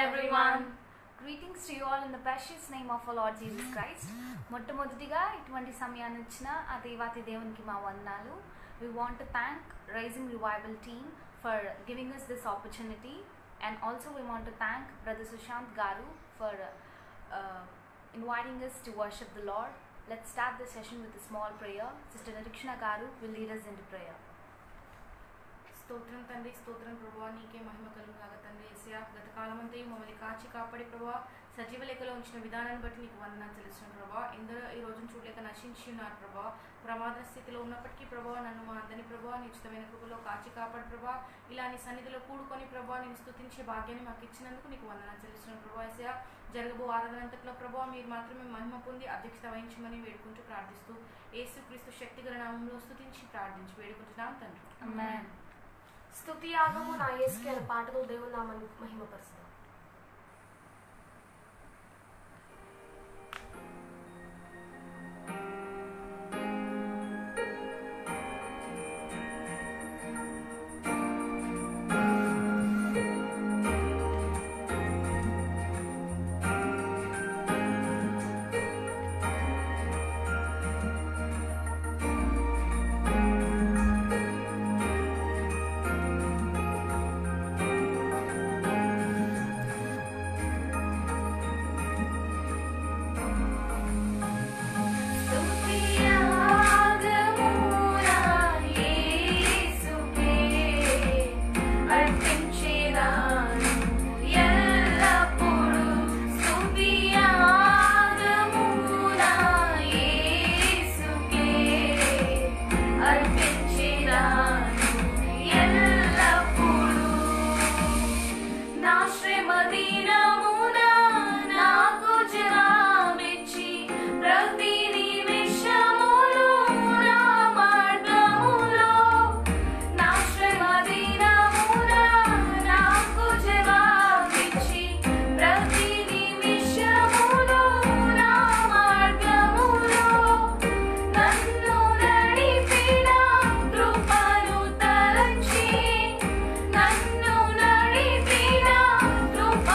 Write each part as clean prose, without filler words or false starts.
everyone. Greetings to you all in the precious name of our Lord Jesus Christ. మొట్టమొదటిగా ఇటువంటి సమయాన్ని ఇచ్చిన ఆ దేవాతి దేవునికి మా వందనాలు. We want to thank Rising Revival team for giving us this opportunity, and also we want to thank Brother Sushant Garu for inviting us to worship the Lord. Let's start the session with a small prayer. Sister Narikshana Garu will lead us into prayer. స్తోత్రం తండ్రి, స్తోత్రం ప్రభువా, నీకే మహిమ కలుగుగాక తండ్రి. యేసయ్యా, గత కాలమంతయు మమ్మల్ని కాచి కాపాడి ప్రభువా, సజీవ లెక్కలో ఉంచిన విధానాన్ని బట్టి నీకు వందనాలు తెలుస్తున్నాను ప్రభువా. ఎందరో ఈ రోజును చూడలేక నశించి ఉన్నారు ప్రభువా. ప్రమాద స్థితిలో ఉన్నప్పటికీ ప్రభువా, నన్ను మా అందరినీ ప్రభువా నిశ్చితమైన కృపలో కాచి కాపాడు ప్రభువా. ఇలా నీ సన్నిధిలో కూడుకొని ప్రభువా నేను స్తుతించే భాగ్యాన్ని మాకు ఇచ్చినందుకు నీకు వందనాలు తెలుస్తున్నాను ప్రభువా. యేసయ్యా, జరగబో ఆరాధనంతట్లో ప్రభువా మీరు మాత్రమే మహిమ పొంది అధ్యక్షత వహించమని వేడుకుంటూ ప్రార్థిస్తూ యేసుక్రీస్తు శక్తిగల నామంలో స్తుతించి ప్రార్థించి వేడుకుంటున్నాం తండ్రి. Amen. స్తుతి యాగము నా యేసుకి అనే పాటతో దేవుని నామాన్ని మహిమపరుస్తాం. కృపను తలంచి నన్ను నడిపిన కృప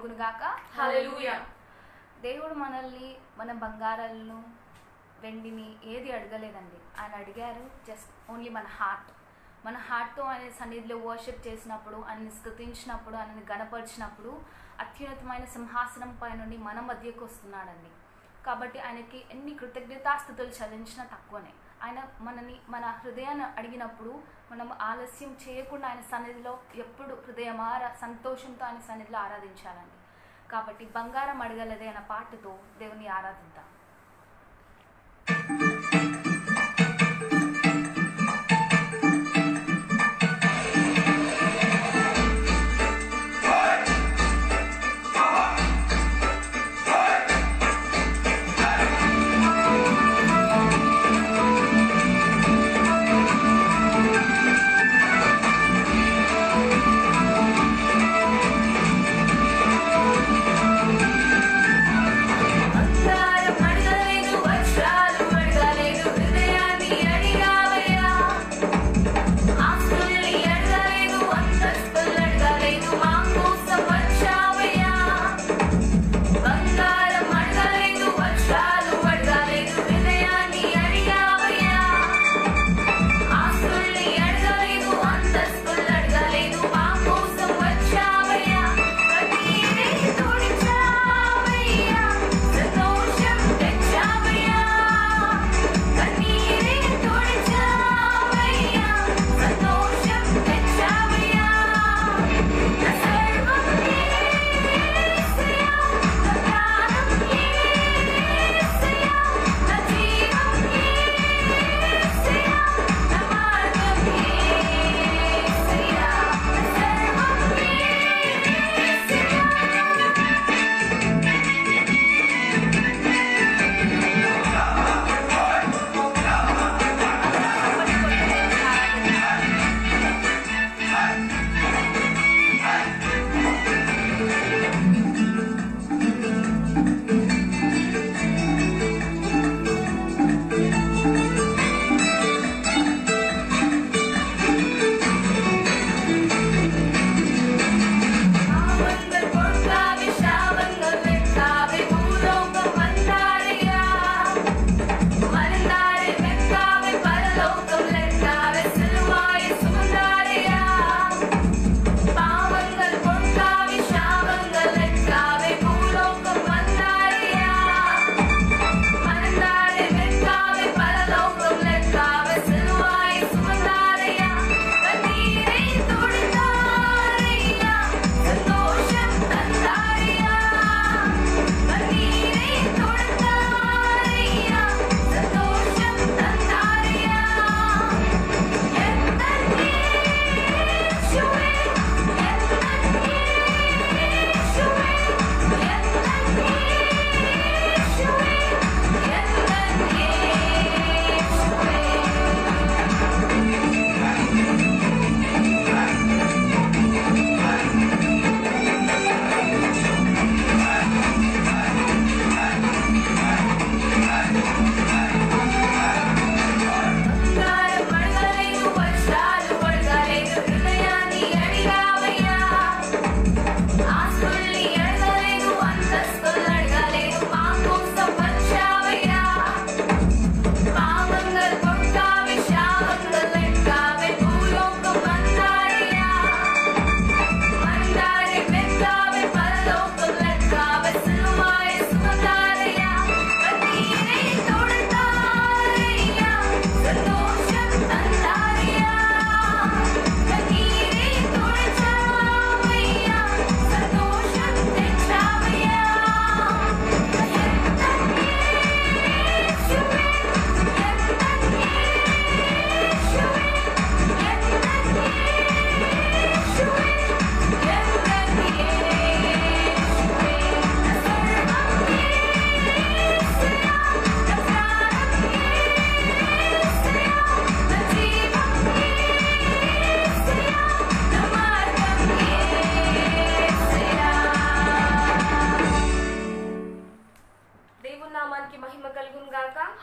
కలుగును గాక. హల్లెలూయా. దేవుడు మనల్ని మన బంగారాలను వెండిని ఏది అడగలేదండి. ఆయన అడిగారు జస్ట్ ఓన్లీ మన హార్ట్తో ఆయన సన్నిధిలో వర్షిప్ చేసినప్పుడు, ఆయనని స్తుతించినప్పుడు, ఆయనని గణపరిచినప్పుడు అత్యున్నతమైన సింహాసనం పై నుండి మన మధ్యకు వస్తున్నాడండి. కాబట్టి ఆయనకి ఎన్ని కృతజ్ఞతాస్తుతులు చెల్లించినా తక్కువనే. ఆయన మన హృదయాన్ని అడిగినప్పుడు మనం ఆలస్యం చేయకుండా ఆయన సన్నిధిలో ఎప్పుడు హృదయమార సంతోషంతో ఆయన సన్నిధిలో ఆరాధించాలండి. కాబట్టి బంగారం అడగలేదే అన్న పాటతో దేవుని ఆరాధిద్దాం.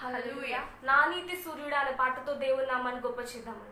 హల్లెలూయా. నా నీతి సూర్యుడు అనే పాటతో దేవుని నామాన్ని గొప్ప చేద్దామని.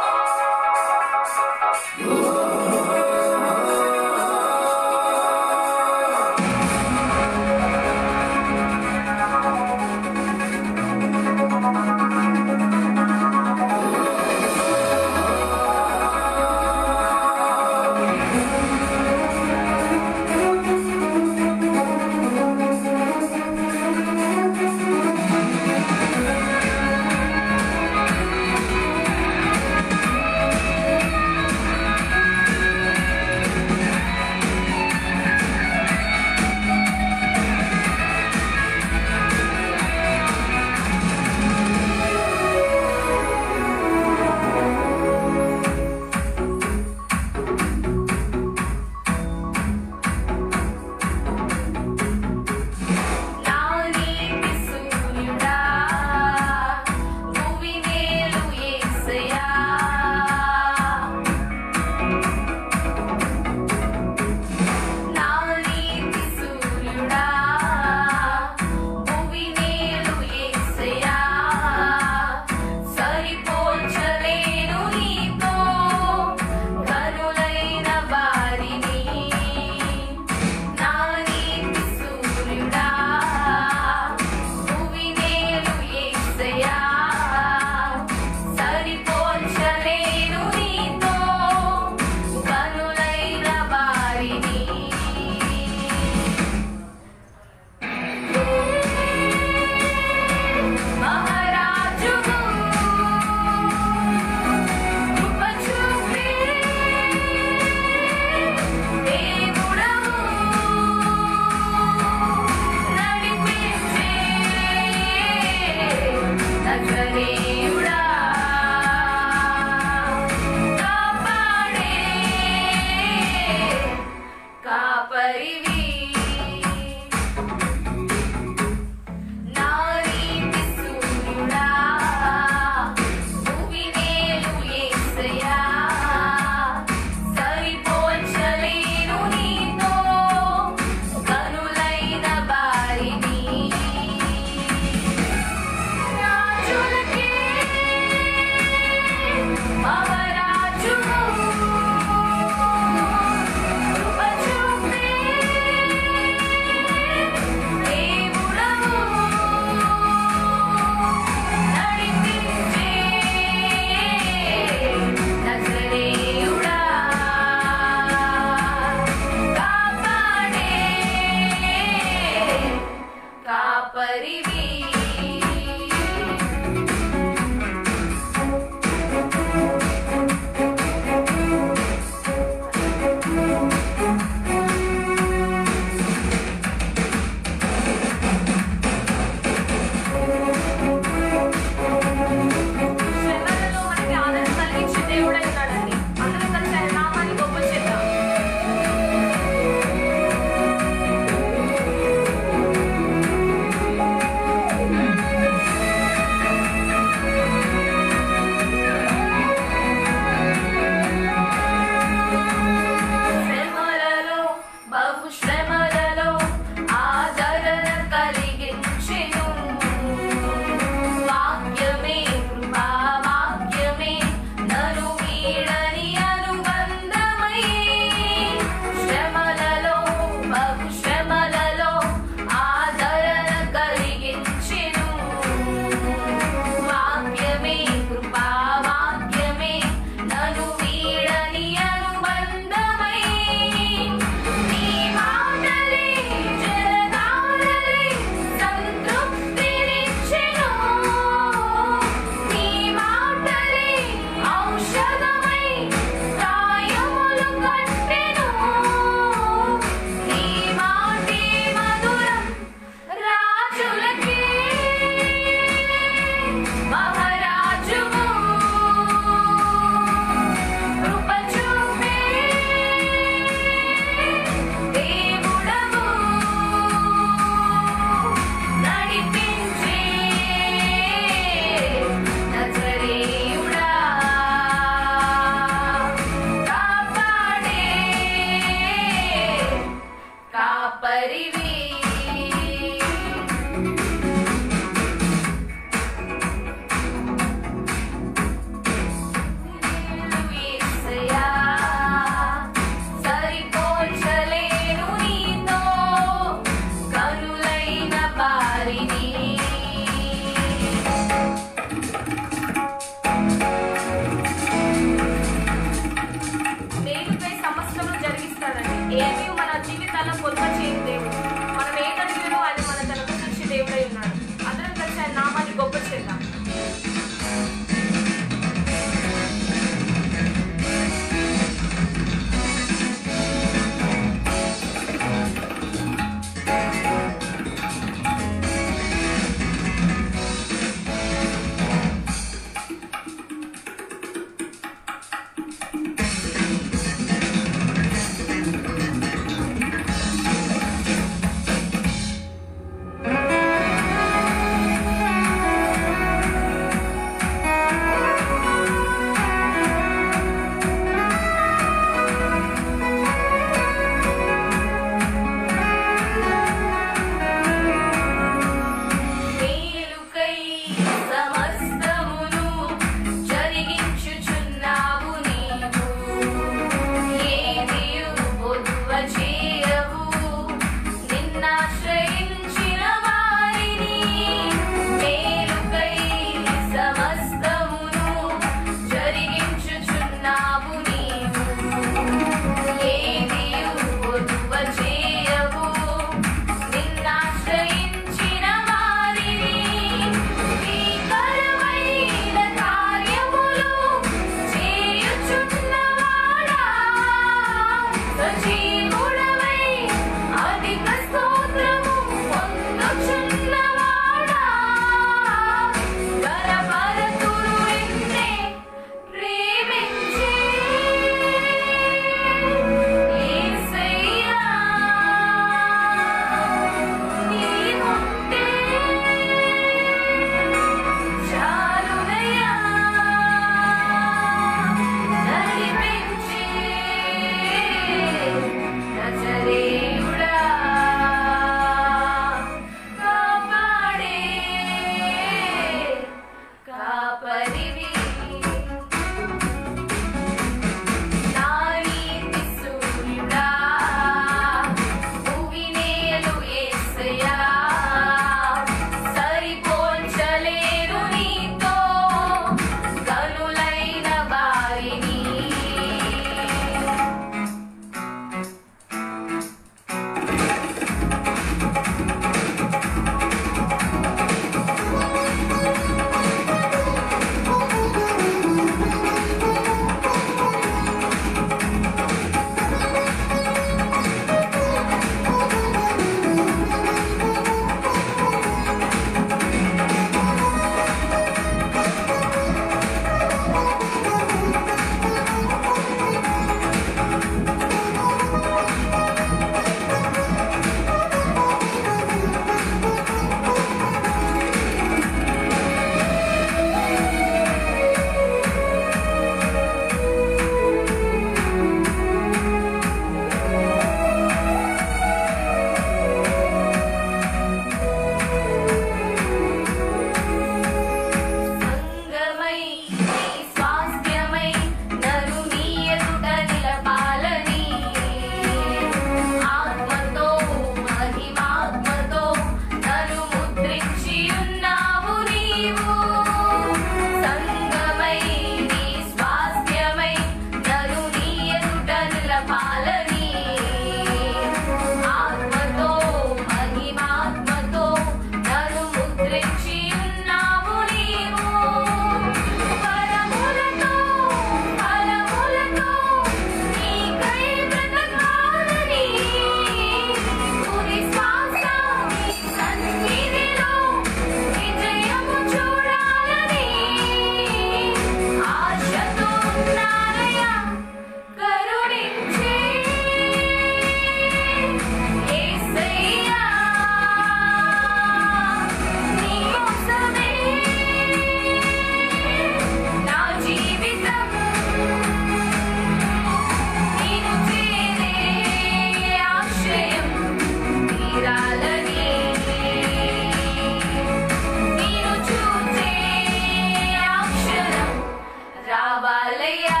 యేసయ్యా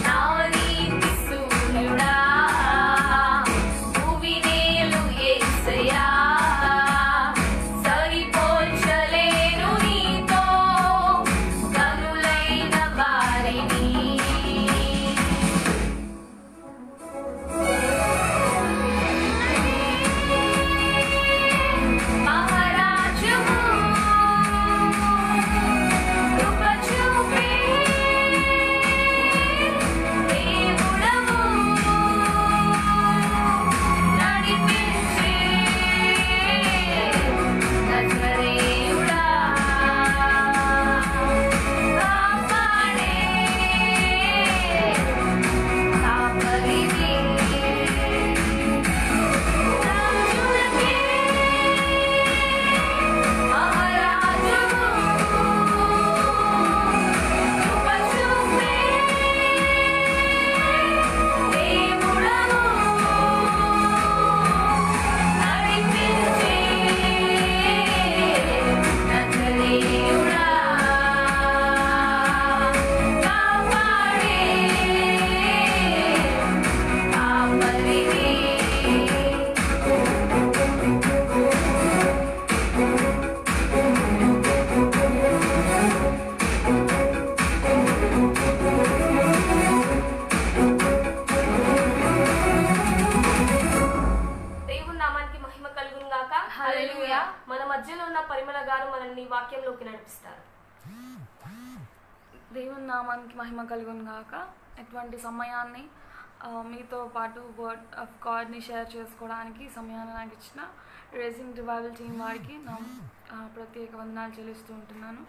నా నీతి సూర్యుడా భూమినేలు యేసయ్యా సరిపోల్చలేను నీతో కనులైన వారిని మహారాజువు కృప చూపే దేవుడవు నడిపించే నజరేయుడా కాపాడే కాపరివి రాజులకే మహారాజువు కృప చూపే దేవుడవు నడిపించే నజరేయుడా కాపాడే కాపరివి దేవుని నామానికి మహిమ కలుగును గాక. హల్లెలూయా. మన మధ్యలో ఉన్న పరిమళ గారు మనల్ని వాక్యంలోకి నడిపిస్తారు. దేవుని నామానికి మహిమ కలుగును గాక. ఎటువంటి సమయాన్ని మీతో పాటు వర్డ్ ఆఫ్ గాడ్ని షేర్ చేసుకోవడానికి సమయాన్ని నాకు ఇచ్చిన రేసింగ్ రివైవల్ టీం వారికి నా ప్రత్యేక వందనాలు చెల్లిస్తూ ఉంటున్నాను.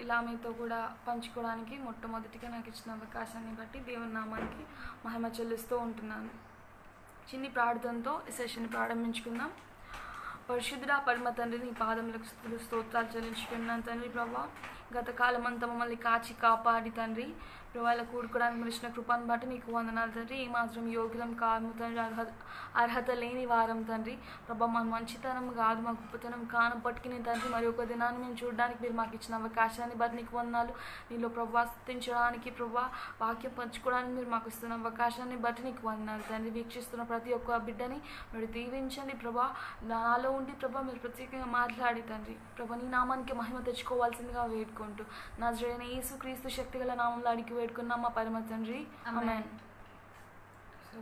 ఇలా మీతో కూడా పంచుకోవడానికి మొట్టమొదటిగా నాకు ఇచ్చిన అవకాశాన్ని బట్టి దేవుని నామానికి మహిమ చెల్లిస్తూ ఉంటున్నాను. చిన్ని ప్రార్థనతో ఈ సెషన్ ప్రారంభించుకుందాం. పరిశుద్ధుడా పరమ తండ్రి, నీ పాదములకు స్తుతులు స్తోత్రాలు చెల్లించుకున్నాను తండ్రి. ప్రభా గత కాలం అంతా మమ్మల్ని కాచి కాపాడి తండ్రి ప్రభా ఇలా కూడుకోవడానికి మరిచిన కృపను బట్టి నీకు వందనాలు తండ్రి. ఈ మాత్రం యోగ్యం కాదు తండ్రి, అర్హత లేని వారం తండ్రి. ప్రభా మా మంచితనం కాదు, మా గొప్పతనం కానప్పటికీ నేను తండ్రి మరి ఒక దినాన్ని మేము చూడడానికి మీరు మాకు ఇచ్చిన అవకాశాన్ని బట్టి నీకు వందనాలు. నీలో ప్రభా స్థించడానికి ప్రభా వాక్యం పంచుకోవడానికి మీరు మాకు ఇస్తున్న అవకాశాన్ని బట్టి నీకు వందనాలు తండ్రి. వీక్షిస్తున్న ప్రతి ఒక్క బిడ్డని మీరు దీవించండి ప్రభా. నాలో ఉండి ప్రభా మీరు ప్రత్యేకంగా మాట్లాడి తండ్రి ప్రభా నీ నామానికి మహిమ తెచ్చుకోవాల్సిందిగా వేడుకుంటూ నజరేయుడైన యేసుక్రీస్తు శక్తిగల నామంలో అడిగి వేడుకున్నాం మా పరమ తండ్రి. ఆమేన్. సో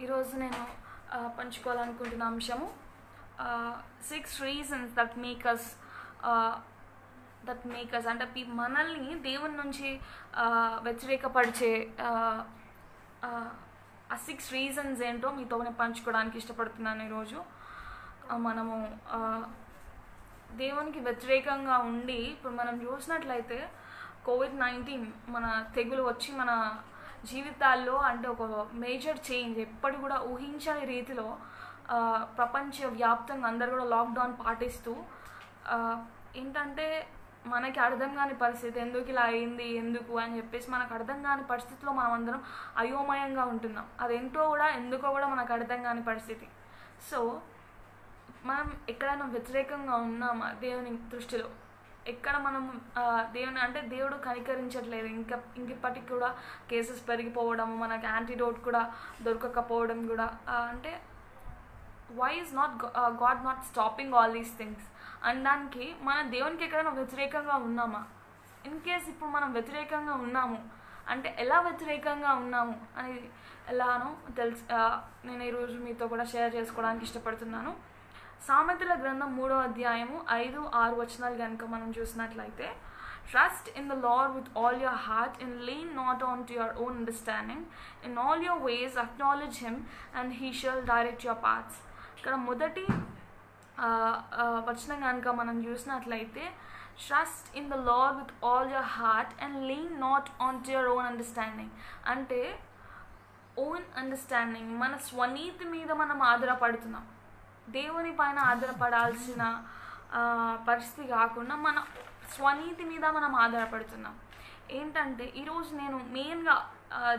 ఈరోజు నేను పంచుకోవాలనుకుంటున్న అంశము 6 reasons that make us అంటే మనల్ని దేవుని నుంచి వ్యతిరేకపరిచే ఆ 6 reasons ఏంటో మీతో నేను పంచుకోవడానికి ఇష్టపడుతున్నాను. ఈరోజు మనము దేవునికి వ్యతిరేకంగా ఉండి ఇప్పుడు మనం చూసినట్లయితే COVID-19 మన తెగులు వచ్చి మన జీవితాల్లో అంటే ఒక మేజర్ చేంజ్ ఎప్పటి కూడా ఊహించని రీతిలో ప్రపంచవ్యాప్తంగా అందరు కూడా లాక్డౌన్ పాటిస్తూ ఏంటంటే మనకి అర్థం కాని పరిస్థితి, ఎందుకు ఇలా అయింది ఎందుకు అని చెప్పేసి మనకు అర్థం కాని పరిస్థితిలో మనం అందరం అయోమయంగా ఉంటున్నాం. అదేంటో కూడా ఎందుకో కూడా మనకు అర్థం కాని పరిస్థితి. సో మనం ఎక్కడైనా వ్యతిరేకంగా ఉన్నామా దేవుని దృష్టిలో? ఎక్కడ మనం దేవుని అంటే దేవుడు కనికరించట్లేదు, ఇంకెప్పటికి కూడా కేసెస్ పెరిగిపోవడము, మనకి యాంటీడోట్ కూడా దొరకకపోవడం కూడా అంటే why is not God not stopping all these things అనడానికి మన దేవునికి ఎక్కడైనా వ్యతిరేకంగా ఉన్నామా? ఇన్ కేస్ ఇప్పుడు మనం వ్యతిరేకంగా ఉన్నాము అంటే ఎలా వ్యతిరేకంగా ఉన్నాము అని ఎలానో నేను ఈరోజు మీతో కూడా షేర్ చేసుకోవడానికి ఇష్టపడుతున్నాను. సామెతల గ్రంథం 3వ అధ్యాయము 5-6 వచనాలు కనుక మనం చూసినట్లయితే, trust in the lord with all your heart and lean not on to your own understanding, in all your ways acknowledge him and he shall direct your paths. ఇక్కడ మొదటి వచనం కనుక మనం చూసినట్లయితే, trust in the lord with all your heart and lean not on to your own understanding అంటే own understanding మన స్వనీతి మీద మనం ఆధారపడుతున్నాం. దేవుని పైన ఆధారపడాల్సిన పరిస్థితి కాకుండా మన స్వనీతి మీద మనం ఆధారపడుతున్నాం. ఏంటంటే ఈరోజు నేను మెయిన్గా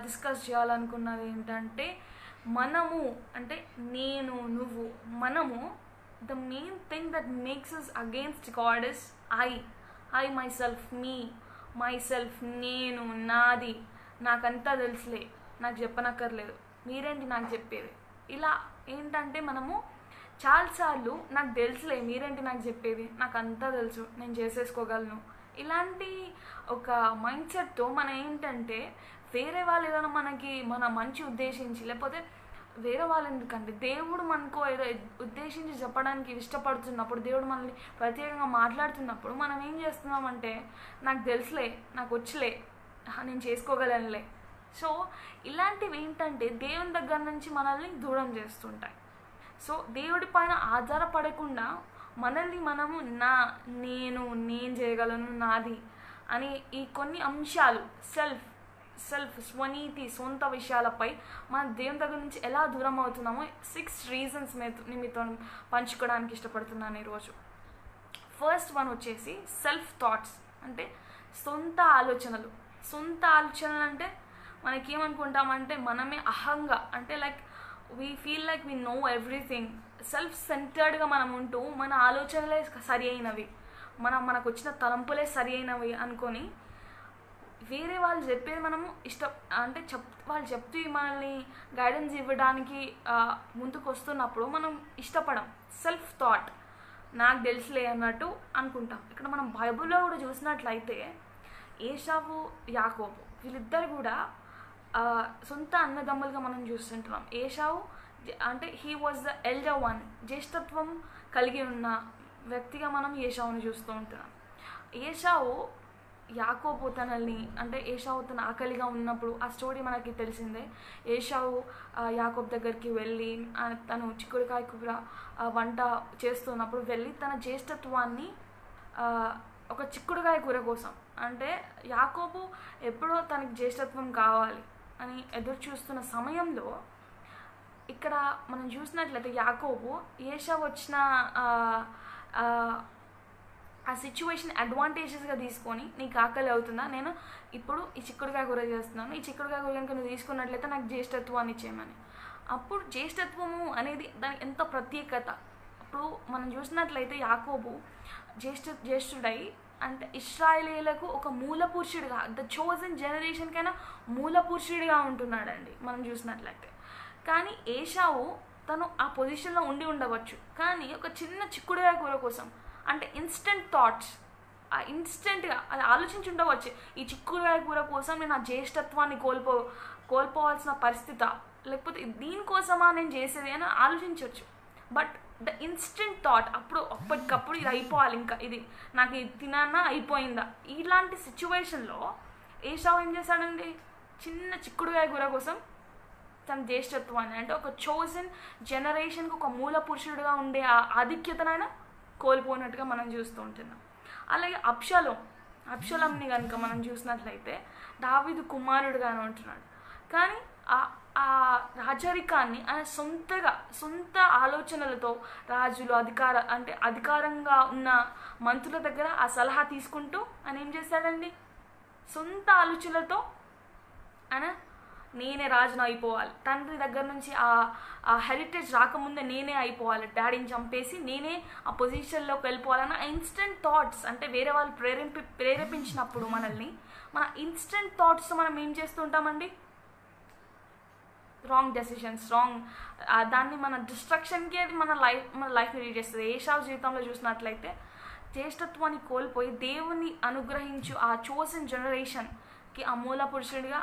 డిస్కస్ చేయాలనుకున్నది ఏంటంటే, మనము అంటే నేను నువ్వు మనము the main thing that makes us against God is I myself నేను, నాది, నాకంతా తెలుసులే, నాకు చెప్పనక్కర్లేదు, మీరేంటి నాకు చెప్పేది. ఇలా ఏంటంటే మనము చాలాసార్లు నాకు తెలుసులే, మీరేంటి నాకు చెప్పేది, నాకు అంతా తెలుసు, నేను చేసేసుకోగలను, ఇలాంటి ఒక మైండ్ సెట్తో మనం ఏంటంటే వేరే వాళ్ళు ఏదైనా మనకి మన మంచి ఉద్దేశించి, లేకపోతే వేరే వాళ్ళు ఎందుకంటే దేవుడు మనకు ఏదో ఉద్దేశించి చెప్పడానికి ఇష్టపడుతున్నప్పుడు, దేవుడు మనల్ని ప్రత్యేకంగా మాట్లాడుతున్నప్పుడు మనం ఏం చేస్తున్నామంటే నాకు తెలుసులే, నాకు వచ్చలే, నేను చేసుకోగలనులే. సో ఇలాంటివి ఏంటంటే దేవుని దగ్గర నుంచి మనల్ని దూరం చేస్తుంటాయి. సో దేవుడి పైన ఆధారపడకుండా మనల్ని మనము నేను చేయగలను, నాది అని ఈ కొన్ని అంశాలు స్వనీతి, సొంత విషయాలపై మన దేవుని దగ్గర నుంచి ఎలా దూరం అవుతున్నామో 6 రీజన్స్ మీతో పంచుకోవడానికి ఇష్టపడుతున్నాను ఈరోజు. ఫస్ట్ వన్ వచ్చేసి సెల్ఫ్ థాట్స్, అంటే సొంత ఆలోచనలు అంటే మనకేమనుకుంటామంటే మనమే అహంగా, అంటే like we feel like we know everything, self సెంటర్డ్గా మనం ఉంటూ మన ఆలోచనలే సరి అయినవి, మనకు వచ్చిన తలంపులే సరి అయినవి అనుకొని వేరే వాళ్ళు చెప్పేది మనము అంటే వాళ్ళు చెప్తూ మనల్ని గైడెన్స్ ఇవ్వడానికి ముందుకు వస్తున్నప్పుడు మనం ఇష్టపడం. సెల్ఫ్ థాట్, నాకు తెలుసులే అన్నట్టు అనుకుంటాం. ఇక్కడ మనం బైబిల్లో కూడా చూసినట్లయితే ఏశావు, యాకోబు వీళ్ళిద్దరు కూడా సొంత అన్నదమ్ములుగా మనం చూస్తుంటున్నాం. ఏశావు అంటే he was the elder one, జ్యేష్ఠత్వం కలిగి ఉన్న వ్యక్తిగా మనం ఏశావుని చూస్తూ ఉంటున్నాం. ఏశావు యాకోబు తనని, అంటే ఏశావు తన ఆకలిగా ఉన్నప్పుడు, ఆ స్టోరీ మనకి తెలిసిందే. ఏశావు యాకోబు దగ్గరికి వెళ్ళి తను చిక్కుడుకాయ కూర వంట చేస్తున్నప్పుడు వెళ్ళి తన జ్యేష్ఠత్వాన్ని ఒక చిక్కుడుకాయ కూర కోసం, అంటే యాకోబు ఎప్పుడో తనకి జ్యేష్ఠత్వం కావాలి అని ఎదురు చూస్తున్న సమయంలో ఇక్కడ మనం చూసినట్లయితే యాకోబు ఏశావు వచ్చిన ఆ సిచ్యువేషన్ అడ్వాంటేజెస్గా తీసుకొని, నీకు ఆకలి అవుతుందా, నేను ఇప్పుడు ఈ చిక్కుడుకాయ కూర చేస్తున్నాను, ఈ చిక్కుడుకాయ కూర కనుక నువ్వు తీసుకున్నట్లయితే నాకు జ్యేష్ఠత్వాన్ని ఇచ్చేయమని. అప్పుడు జ్యేష్ఠత్వము అనేది దానికి ఎంత ప్రత్యేకత. అప్పుడు మనం చూసినట్లయితే యాకోబు జ్యేష్ఠుడై, అంటే ఇశ్రాయేలీయులకు ఒక మూల పురుషుడిగా, ద చోజన్ జనరేషన్కైనా మూల పురుషుడిగా ఉంటున్నాడండి మనం చూసినట్లయితే. కానీ ఏశావు తను ఆ పొజిషన్లో ఉండి ఉండవచ్చు, కానీ ఒక చిన్న చిక్కుడుకాయ కూర కోసం, అంటే ఇన్స్టెంట్ థాట్స్, ఆ ఇన్స్టెంట్గా అది ఆలోచించి ఉండవచ్చు, ఈ చిక్కుడుకాయ కూర కోసం నేను ఆ జ్యేష్ఠత్వాన్ని కోల్పోవాల్సిన పరిస్థితి, లేకపోతే దీనికోసమా నేను చేసేది అని ఆలోచించవచ్చు. బట్ ద ఇన్స్టెంట్ థాట్, అప్పటికప్పుడు ఇది అయిపోవాలి, ఇంకా ఇది నాకు ఇది తినన్నా అయిపోయిందా, ఇలాంటి సిచ్యువేషన్లో ఏశావు ఏం చేశాడండి, చిన్న చిక్కుడుకాయ కూర కోసం తన జ్యేష్ఠత్వాన్ని, అంటే ఒక చోజన్ జనరేషన్కి ఒక మూల పురుషుడిగా ఉండే ఆ ఆధిక్యతనైనా కోల్పోయినట్టుగా మనం చూస్తూ ఉంటున్నాం. అలాగే అబ్షాలోంని కనుక మనం చూసినట్లయితే దావీదు కుమారుడుగానే ఉంటున్నాడు, కానీ ఆ రాజరికాన్ని ఆయన సొంత ఆలోచనలతో రాజులు అధికారంగా ఉన్న మంత్రుల దగ్గర ఆ సలహా తీసుకుంటూ ఆయన ఏం చేశాడండి, సొంత ఆలోచనలతో ఆయన నేనే రాజును అయిపోవాలి, తండ్రి దగ్గర నుంచి ఆ హెరిటేజ్ రాకముందే నేనే అయిపోవాలి, డాడీని చంపేసి నేనే ఆ పొజిషన్లోకి వెళ్ళిపోవాలన్న ఇన్స్టెంట్ థాట్స్, అంటే వేరే వాళ్ళు ప్రేరేపించినప్పుడు మనల్ని మన ఇన్స్టెంట్ థాట్స్ మనం ఏం చేస్తూ ఉంటామండి, రాంగ్ డెసిషన్స్, దాన్ని మన డిస్ట్రక్షన్కి అది మన లైఫ్ని లీడ్ చేస్తుంది. ఏశావు జీవితంలో చూసినట్లయితే జ్యేష్ఠత్వాన్ని కోల్పోయి దేవుని అనుగ్రహించు ఆ చోసన్ జనరేషన్కి ఆ మూల పురుషుడిగా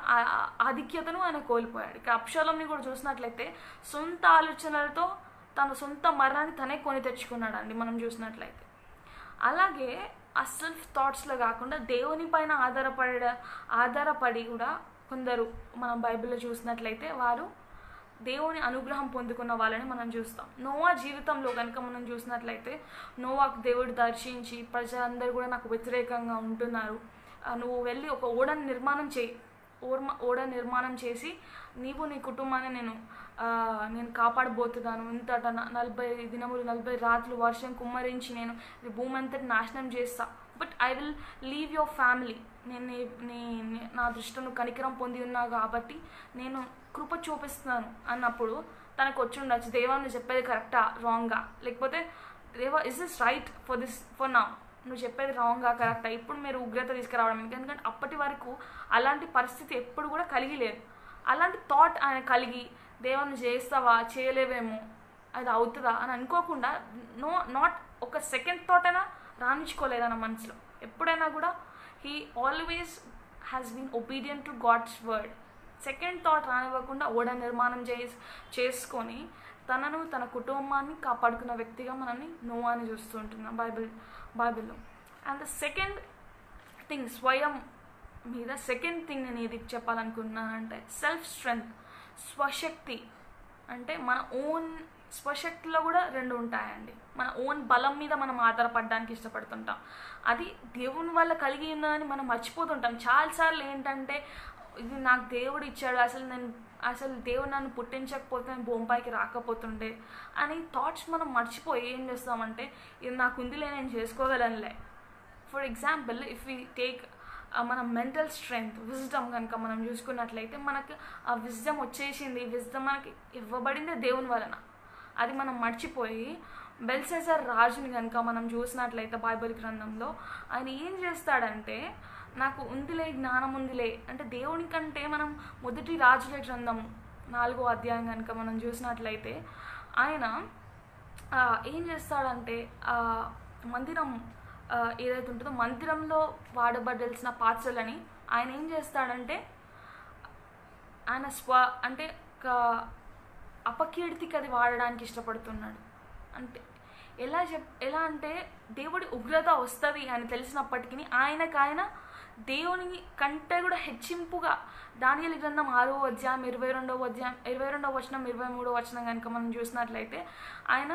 ఆధిక్యతను ఆయన కోల్పోయాడు. ఇక అబ్షాలోంని కూడా చూసినట్లయితే సొంత ఆలోచనలతో తన సొంత మరణాన్ని తనే కొని తెచ్చుకున్నాడు అండి మనం చూసినట్లయితే. అలాగే ఆ సెల్ఫ్ థాట్స్లో కాకుండా దేవుని పైన ఆధారపడి కూడా కొందరు మనం బైబిల్లో చూసినట్లయితే వారు దేవుని అనుగ్రహం పొందుకున్న వాళ్ళని మనం చూస్తాం. నోవా జీవితంలో కనుక మనం చూసినట్లయితే నోవాకు దేవుడు దర్శించి ప్రజలందరూ కూడా నాకు వ్యతిరేకంగా ఉంటున్నారు, నువ్వు వెళ్ళి ఒక ఓడను నిర్మాణం చేసి నీవు నీ కుటుంబాన్ని నేను కాపాడబోతున్నాను, ఇంతట 40 దినములు 40 రాత్రులు వర్షం కుమ్మరించి నేను ఈ భూమి అంతటి నాశనం చేస్తా, but I will leave your family, నా దృష్టిలో కనికరం పొంది ఉన్నావు కాబట్టి నేను కృప చూపిస్తున్నాను అన్నప్పుడు తనకు వచ్చి ఉండొచ్చు, దేవా నువ్వు చెప్పేది కరెక్టా రాంగా, లేకపోతే దేవా ఇస్ దిస్ రైట్ ఫర్ నా నువ్వు చెప్పేది రాంగా కరెక్టా, ఇప్పుడు మీరు ఉగ్రత తీసుకురావడం ఎందుకంటే అప్పటి వరకు అలాంటి పరిస్థితి ఎప్పుడు కూడా కలిగి లేదు. అలాంటి థాట్ ఆయన కలిగి దేవుని చేస్తావా చేయలేవేమో అది అవుతుందా అని అనుకోకుండా నాట్ ఒక సెకండ్ థాట్ అయినా రాణించుకోలేదన్న మనసులో. ఎప్పుడైనా కూడా he always has been obedient to God's word. Second thought రానివ్వకుండా ఓడ నిర్మాణం చేసుకొని తనను తన కుటుంబాన్ని కాపాడుకున్న వ్యక్తిగా మనల్ని నోవాని చూస్తూ ఉంటున్నాం బైబిల్లో. అండ్ ద సెకండ్ థింగ్ స్వయం మీద సెకండ్ థింగ్ నేను ఇది చెప్పాలనుకున్నానంటే సెల్ఫ్ స్ట్రెంగ్త్, స్వశక్తి. అంటే మన ఓన్ స్వశక్తిలో కూడా రెండు ఉంటాయండి. మన ఓన్ బలం మీద మనం ఆధారపడడానికి ఇష్టపడుతుంటాం. అది దేవుని వల్ల కలిగి ఉన్నదని మనం మర్చిపోతుంటాం చాలాసార్లు. ఏంటంటే ఇది నాకు దేవుడు ఇచ్చాడు, అసలు దేవుడు నన్ను పుట్టించకపోతే నేను భూమిపైకి రాకపోతుండే అని థాట్స్ మనం మర్చిపోయి ఏం చేస్తామంటే ఇది నాకు ఉందిలే నేను చేసుకోగలనులే. For example if we take మన మెంటల్ స్ట్రెంగ్త్, విజ్డమ్ కనుక మనం చూసుకున్నట్లయితే మనకి ఆ విజ్డమ్ వచ్చేసింది. విజ్డమ్ మనకి ఇవ్వబడిందే దేవుని వలన. అది మనం మర్చిపోయి బెల్షస్సర్ రాజుని కనుక మనం చూసినట్లయితే బైబిల్ గ్రంథంలో ఆయన ఏం చేస్తాడంటే నాకు ఉందిలే జ్ఞానం ఉందిలే అంటే దేవుని కంటే మనం మొదటి రాజుల గ్రంథం 4వ అధ్యాయం కనుక మనం చూసినట్లయితే ఆయన ఏం చేస్తాడంటే మందిరం ఏదైతే ఉంటుందో మందిరంలో వాడబడాల్సిన పాత్రలని ఆయన ఏం చేస్తాడంటే ఆయన అంటే అపకీర్తికి అది వాడడానికి ఇష్టపడుతున్నాడు. అంటే ఎలా అంటే దేవుడి ఉగ్రత వస్తుంది అని తెలిసినప్పటికీ ఆయన దేవుని కంటే కూడా హెచ్చింపుగా దానియేలు గ్రంథం 6వ అధ్యాయం 22వ వచనం 23వ వచనం కనుక మనం చూసినట్లయితే ఆయన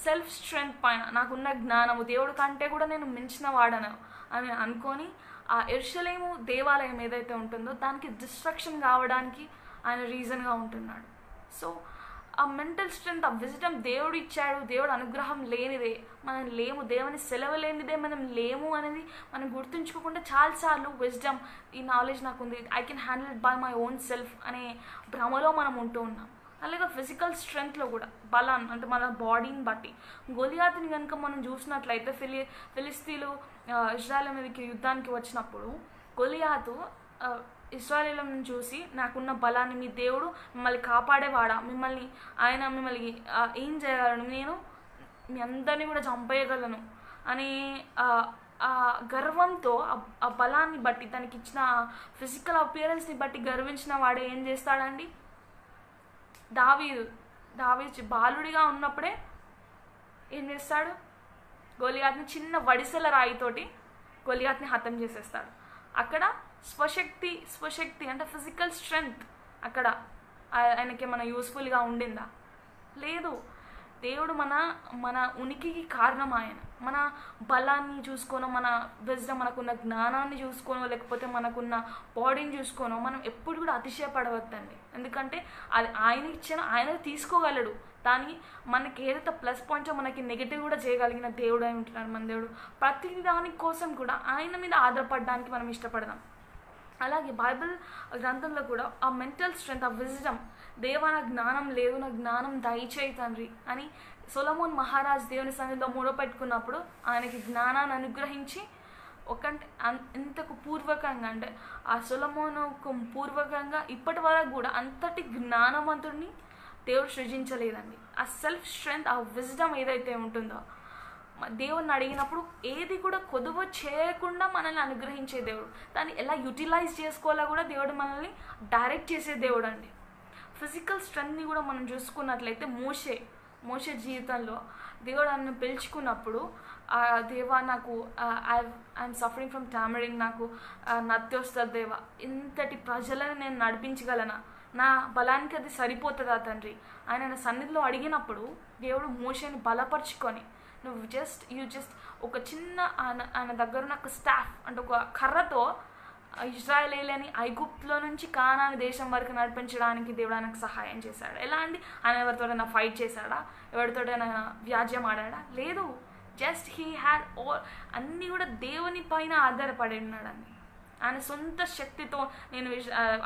సెల్ఫ్ స్ట్రెంగ్త్ పైన నాకున్న జ్ఞానము దేవుడి కంటే కూడా నేను మించిన వాడను అని అనుకొని ఆ యెరూషలేము దేవాలయం ఏదైతే ఉంటుందో దానికి డిస్ట్రక్షన్ కావడానికి ఆయన రీజన్గా ఉంటున్నాడు. సో ఆ మెంటల్ స్ట్రెంగ్త్, ఆ విజ్డమ్ దేవుడు ఇచ్చాడు. దేవుడు అనుగ్రహం లేనిదే మనం లేము, దేవుని సెలవు లేనిదే మనం లేము అనేది మనం గుర్తుంచుకోకుండా చాలాసార్లు విజ్డమ్ ఈ నాలెడ్జ్ నాకు ఉంది, I can handle it by my own self అనే భ్రమలో మనం ఉంటూ ఉన్నాం. అలాగే ఫిజికల్ స్ట్రెంగ్త్లో కూడా బలాన్ని అంటే మన బాడీని బట్టి గొలియాతుని కనుక మనం చూసినట్లయితే ఫిలిస్తీన్లు ఇజ్రాయెల్ మీదకి యుద్ధానికి వచ్చినప్పుడు గొలియాతు ఇశ్రాయేలులను చూసి నాకున్న బలాన్ని మీ దేవుడు మిమ్మల్ని కాపాడేవాడా, ఆయన మిమ్మల్ని ఏం చేయగలను, నేను మీ అందరినీ కూడా చంపేయగలను అని గర్వంతో ఆ బలాన్ని బట్టి తనకి ఇచ్చిన ఫిజికల్ అపియరెన్స్ని బట్టి గర్వించిన వాడే ఏం చేస్తాడండి, దావీదు బాలుడిగా ఉన్నప్పుడే ఏం చేస్తాడు, గొలియాత్ని చిన్న వడిసెల రాయితోటి గొలియాత్ని హతం చేసేస్తాడు. అక్కడ స్వశక్తి అంటే ఫిజికల్ స్ట్రెంగ్త్ అక్కడ ఆయనకి ఏమైనా యూస్ఫుల్గా ఉండిందా? లేదు. దేవుడు మన ఉనికికి కారణం ఆయన. మన బలాన్ని చూసుకోనో, మన విజ్డమ్, మనకున్న జ్ఞానాన్ని చూసుకోనో, లేకపోతే మనకున్న బాడీని చూసుకోనో మనం ఎప్పుడు కూడా అతిశయపడవద్దండి. ఎందుకంటే అది ఆయన ఇచ్చిన, ఆయన తీసుకోగలడు. దాన్ని మనకి ఏదైతే ప్లస్ పాయింట్స్ మనకి నెగిటివ్ కూడా చేయగలిగిన దేవుడు అయి ఉంటున్నాడు మన దేవుడు. ప్రతి దాని కోసం కూడా ఆయన మీద ఆధారపడడానికి మనం ఇష్టపడదాం. అలాగే బైబిల్ గ్రంథంలో కూడా ఆ మెంటల్ స్ట్రెంగ్త్, ఆ విజ్డమ్, దేవా నా జ్ఞానం లేదు, నా జ్ఞానం దయచేయి తండ్రి అని సొలొమోన్ మహారాజ్ దేవుని సన్నిధిలో మొరపెట్టుకున్నప్పుడు ఆయనకి జ్ఞానాన్ని అనుగ్రహించి ఇంతకు పూర్వకంగా అంటే ఆ సొలొమోనుకు పూర్వకంగా ఇప్పటి వరకు కూడా అంతటి జ్ఞానవంతుడిని దేవుడు సృజించలేదండి. ఆ సెల్ఫ్ స్ట్రెంగ్త్, ఆ విజ్డమ్ ఏదైతే ఉంటుందో దేవుడిని అడిగినప్పుడు ఏది కూడా కొదువ చేయకుండా మనల్ని అనుగ్రహించే దేవుడు. దాన్ని ఎలా యూటిలైజ్ చేసుకోవాలో కూడా దేవుడు మనల్ని డైరెక్ట్ చేసే దేవుడు అండి. ఫిజికల్ స్ట్రెంగ్త్ని కూడా మనం చూసుకున్నట్లయితే మోషే జీవితంలో దేవుడు ఆయన పిలుచుకున్నప్పుడు దేవా నాకు ఐఎమ్ సఫరింగ్ ఫ్రమ్ టామరింగ్, నాకు నత్తి వస్తుంది దేవా, ఇంతటి ప్రజలను నేను నడిపించగలనా, నా బలానికి అది సరిపోతుందా తండ్రి ఆయన సన్నిధిలో అడిగినప్పుడు దేవుడు మోషేని బలపరుచుకొని నువ్వు జస్ట్ ఒక చిన్న ఆయన దగ్గర ఉన్న ఒక స్టాఫ్ అంటే ఒక కర్రతో ఇజ్రాయేలీలని ఐగుప్తులో నుంచి కానాను దేశం వరకు నడిపించడానికి దేవుడు ఆయనకు సహాయం చేశాడు. ఎలా అండి, ఆయన ఎవరితోటైనా ఫైట్ చేశాడా, ఎవరితోటైనా వ్యాజ్యం ఆడాడా? లేదు. జస్ట్ హీ హ్యాడ్ అన్నీ కూడా దేవుని పైన ఆధారపడి ఉన్నాడండి. ఆయన సొంత శక్తితో నేను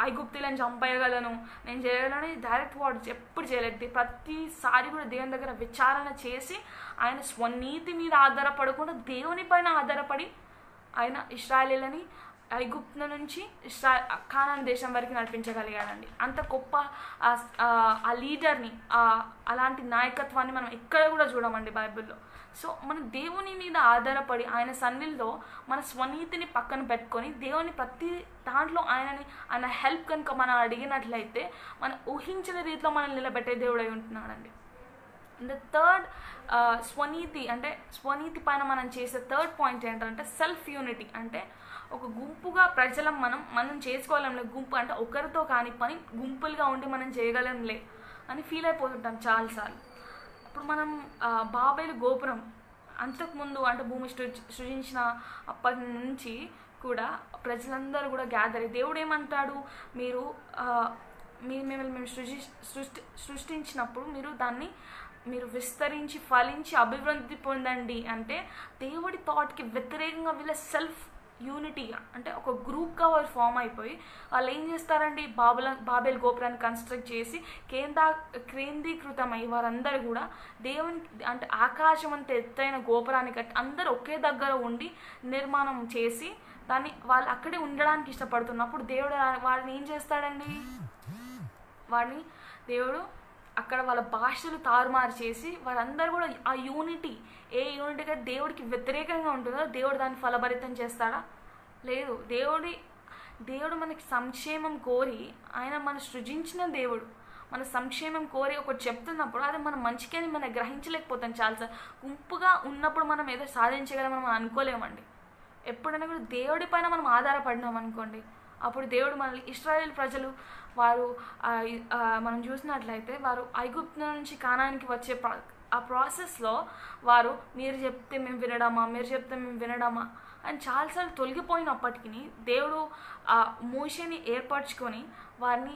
ఐగుప్తులను చంపేయగలను, నేను చేయగలను డైరెక్ట్ వర్డ్స్ ఎప్పుడు చేయలేదు. ప్రతిసారి కూడా దేవుని దగ్గర విచారణ చేసి ఆయన స్వనీతి మీద ఆధారపడకుండా దేవుని పైన ఆధారపడి ఆయన ఇశ్రాయేలీయులని ఐగుప్తు నుంచి కానాను దేశం వరకు నడిపించగలిగాడండి. అంత గొప్ప ఆ లీడర్ని, అలాంటి నాయకత్వాన్ని మనం ఎక్కడ కూడా చూడమండి బైబిల్లో. సో మన దేవుని మీద ఆధారపడి ఆయన సన్నిధిలో మన స్వనీతిని పక్కన పెట్టుకొని దేవుని ప్రతి దాంట్లో ఆయన హెల్ప్ కనుక మనం అడిగినట్లయితే మనం ఊహించిన రీతిలో మనం నిలబెట్టే దేవుడై ఉంటున్నాడండి. ద థర్డ్ స్వనీతి, అంటే స్వనీతి పైన మనం చేసే థర్డ్ పాయింట్ ఏంటంటే సెల్ఫ్ యూనిటీ. అంటే ఒక గుంపుగా ప్రజలం మనం చేసుకోలేంలే, గుంపు అంటే ఒకరితో కాని పని గుంపులుగా ఉండి మనం చేయగలంలే అని ఫీల్ అయిపోతుంటాం చాలాసార్లు. ఇప్పుడు మనం బాబేలు గోపురం అంతకుముందు అంటే భూమి సృజించిన అప్పటి నుంచి కూడా ప్రజలందరూ కూడా గ్యాదర్ అయ్యి దేవుడు ఏమంటాడు, మిమ్మల్ని మేము సృష్టించినప్పుడు మీరు విస్తరించి ఫలించి అభివృద్ధి పొందండి అంటే దేవుడి థాట్కి వ్యతిరేకంగా వీళ్ళ సెల్ఫ్ యూనిటీగా అంటే ఒక గ్రూప్గా వాళ్ళు ఫామ్ అయిపోయి వాళ్ళు ఏం చేస్తారండి, బాబేల్ గోపురాన్ని కన్స్ట్రక్ట్ చేసి కేంద్రీకృతమై వారందరూ కూడా దేవుని అంటే ఆకాశం అంత ఎత్తైన గోపురాన్ని కట్టి అందరూ ఒకే దగ్గర ఉండి నిర్మాణం చేసి దాన్ని వాళ్ళు అక్కడే ఉండడానికి ఇష్టపడుతున్నప్పుడు దేవుడు వాళ్ళని ఏం చేస్తాడండి, వాడిని దేవుడు అక్కడ వాళ్ళ భాషలు తారుమారు చేసి వారందరూ కూడా ఆ యూనిటీ, ఏ యూనిటీగా దేవుడికి వ్యతిరేకంగా ఉంటుందో దేవుడు దాన్ని ఫలభరితం చేస్తాడా? లేదు. దేవుడు మనకి సంక్షేమం కోరి, ఆయన మన సృజించిన దేవుడు మన సంక్షేమం కోరి ఒకటి చెప్తున్నప్పుడు అది మన మంచికి అని మనం గ్రహించలేకపోతాం. చాలాసార్లు గుంపుగా ఉన్నప్పుడు మనం ఏదో సాధించగలమని మనం అనుకోలేమండి. ఎప్పుడైనా కూడా దేవుడి పైన మనం ఆధారపడినాం అనుకోండి, అప్పుడు దేవుడు మనల్ని ఇశ్రాయేల్ ప్రజలు వారు మనం చూసినట్లయితే వారు ఐగుప్తు నుంచి కానానికి వచ్చే ఆ ప్రాసెస్లో వారు మీరు చెప్తే మేము వినడమా అని చాలాసార్లు తొలగిపోయినప్పటికీ దేవుడు మోషేని ఏర్పరచుకొని వారిని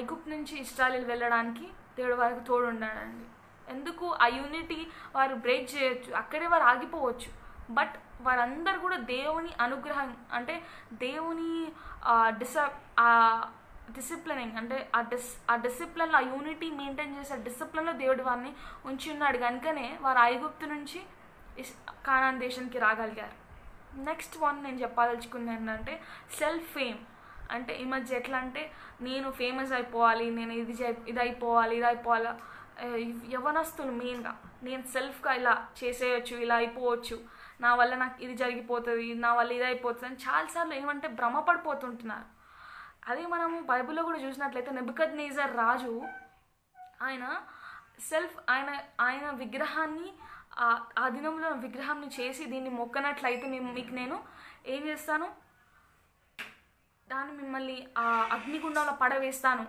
ఐగుప్తు నుంచి ఇశ్రాయేలు వెళ్ళడానికి దేవుడు వారికి తోడు ఉన్నాడండి. ఎందుకు? ఆ యూనిటీ వారు బ్రేక్ చేయొచ్చు, అక్కడే వారు ఆగిపోవచ్చు, బట్ వారందరూ కూడా దేవుని అనుగ్రహం అంటే దేవుని డిసిప్లినింగ్ అంటే ఆ డిసిప్లిన్లో ఆ యూనిటీ మెయింటైన్ చేసే డిసిప్లిన్లో దేవుడు వారిని ఉంచి ఉన్నాడు కనుకనే వారు ఐగుప్తు నుంచి కానాన్ దేశానికి రాగలిగారు. నెక్స్ట్ వన్ నేను చెప్పదలుచుకుంది ఏంటంటే సెల్ఫ్ ఫేమ్. అంటే ఈ మధ్య ఎట్లా అంటే నేను ఫేమస్ అయిపోవాలి, నేను ఇది అయిపోవాలి యవనస్తులు మెయిన్గా నేను సెల్ఫ్గా ఇలా చేసేయచ్చు, ఇలా అయిపోవచ్చు, నా వల్ల నాకు ఇది జరిగిపోతుంది, నా వల్ల ఇది అయిపోతుంది అని చాలాసార్లు ఏమంటే భ్రమపడిపోతుంటున్నారు. అదే మనము బైబిల్లో కూడా చూసినట్లయితే నెబుకద్నెజర్ రాజు ఆయన విగ్రహాన్ని ఆ దినంలో విగ్రహాన్ని చేసి దీన్ని మొక్కనట్లయితే మీకు నేను ఏం చేస్తాను, దాన్ని మిమ్మల్ని ఆ అగ్నిగుండంలో పడవేస్తాను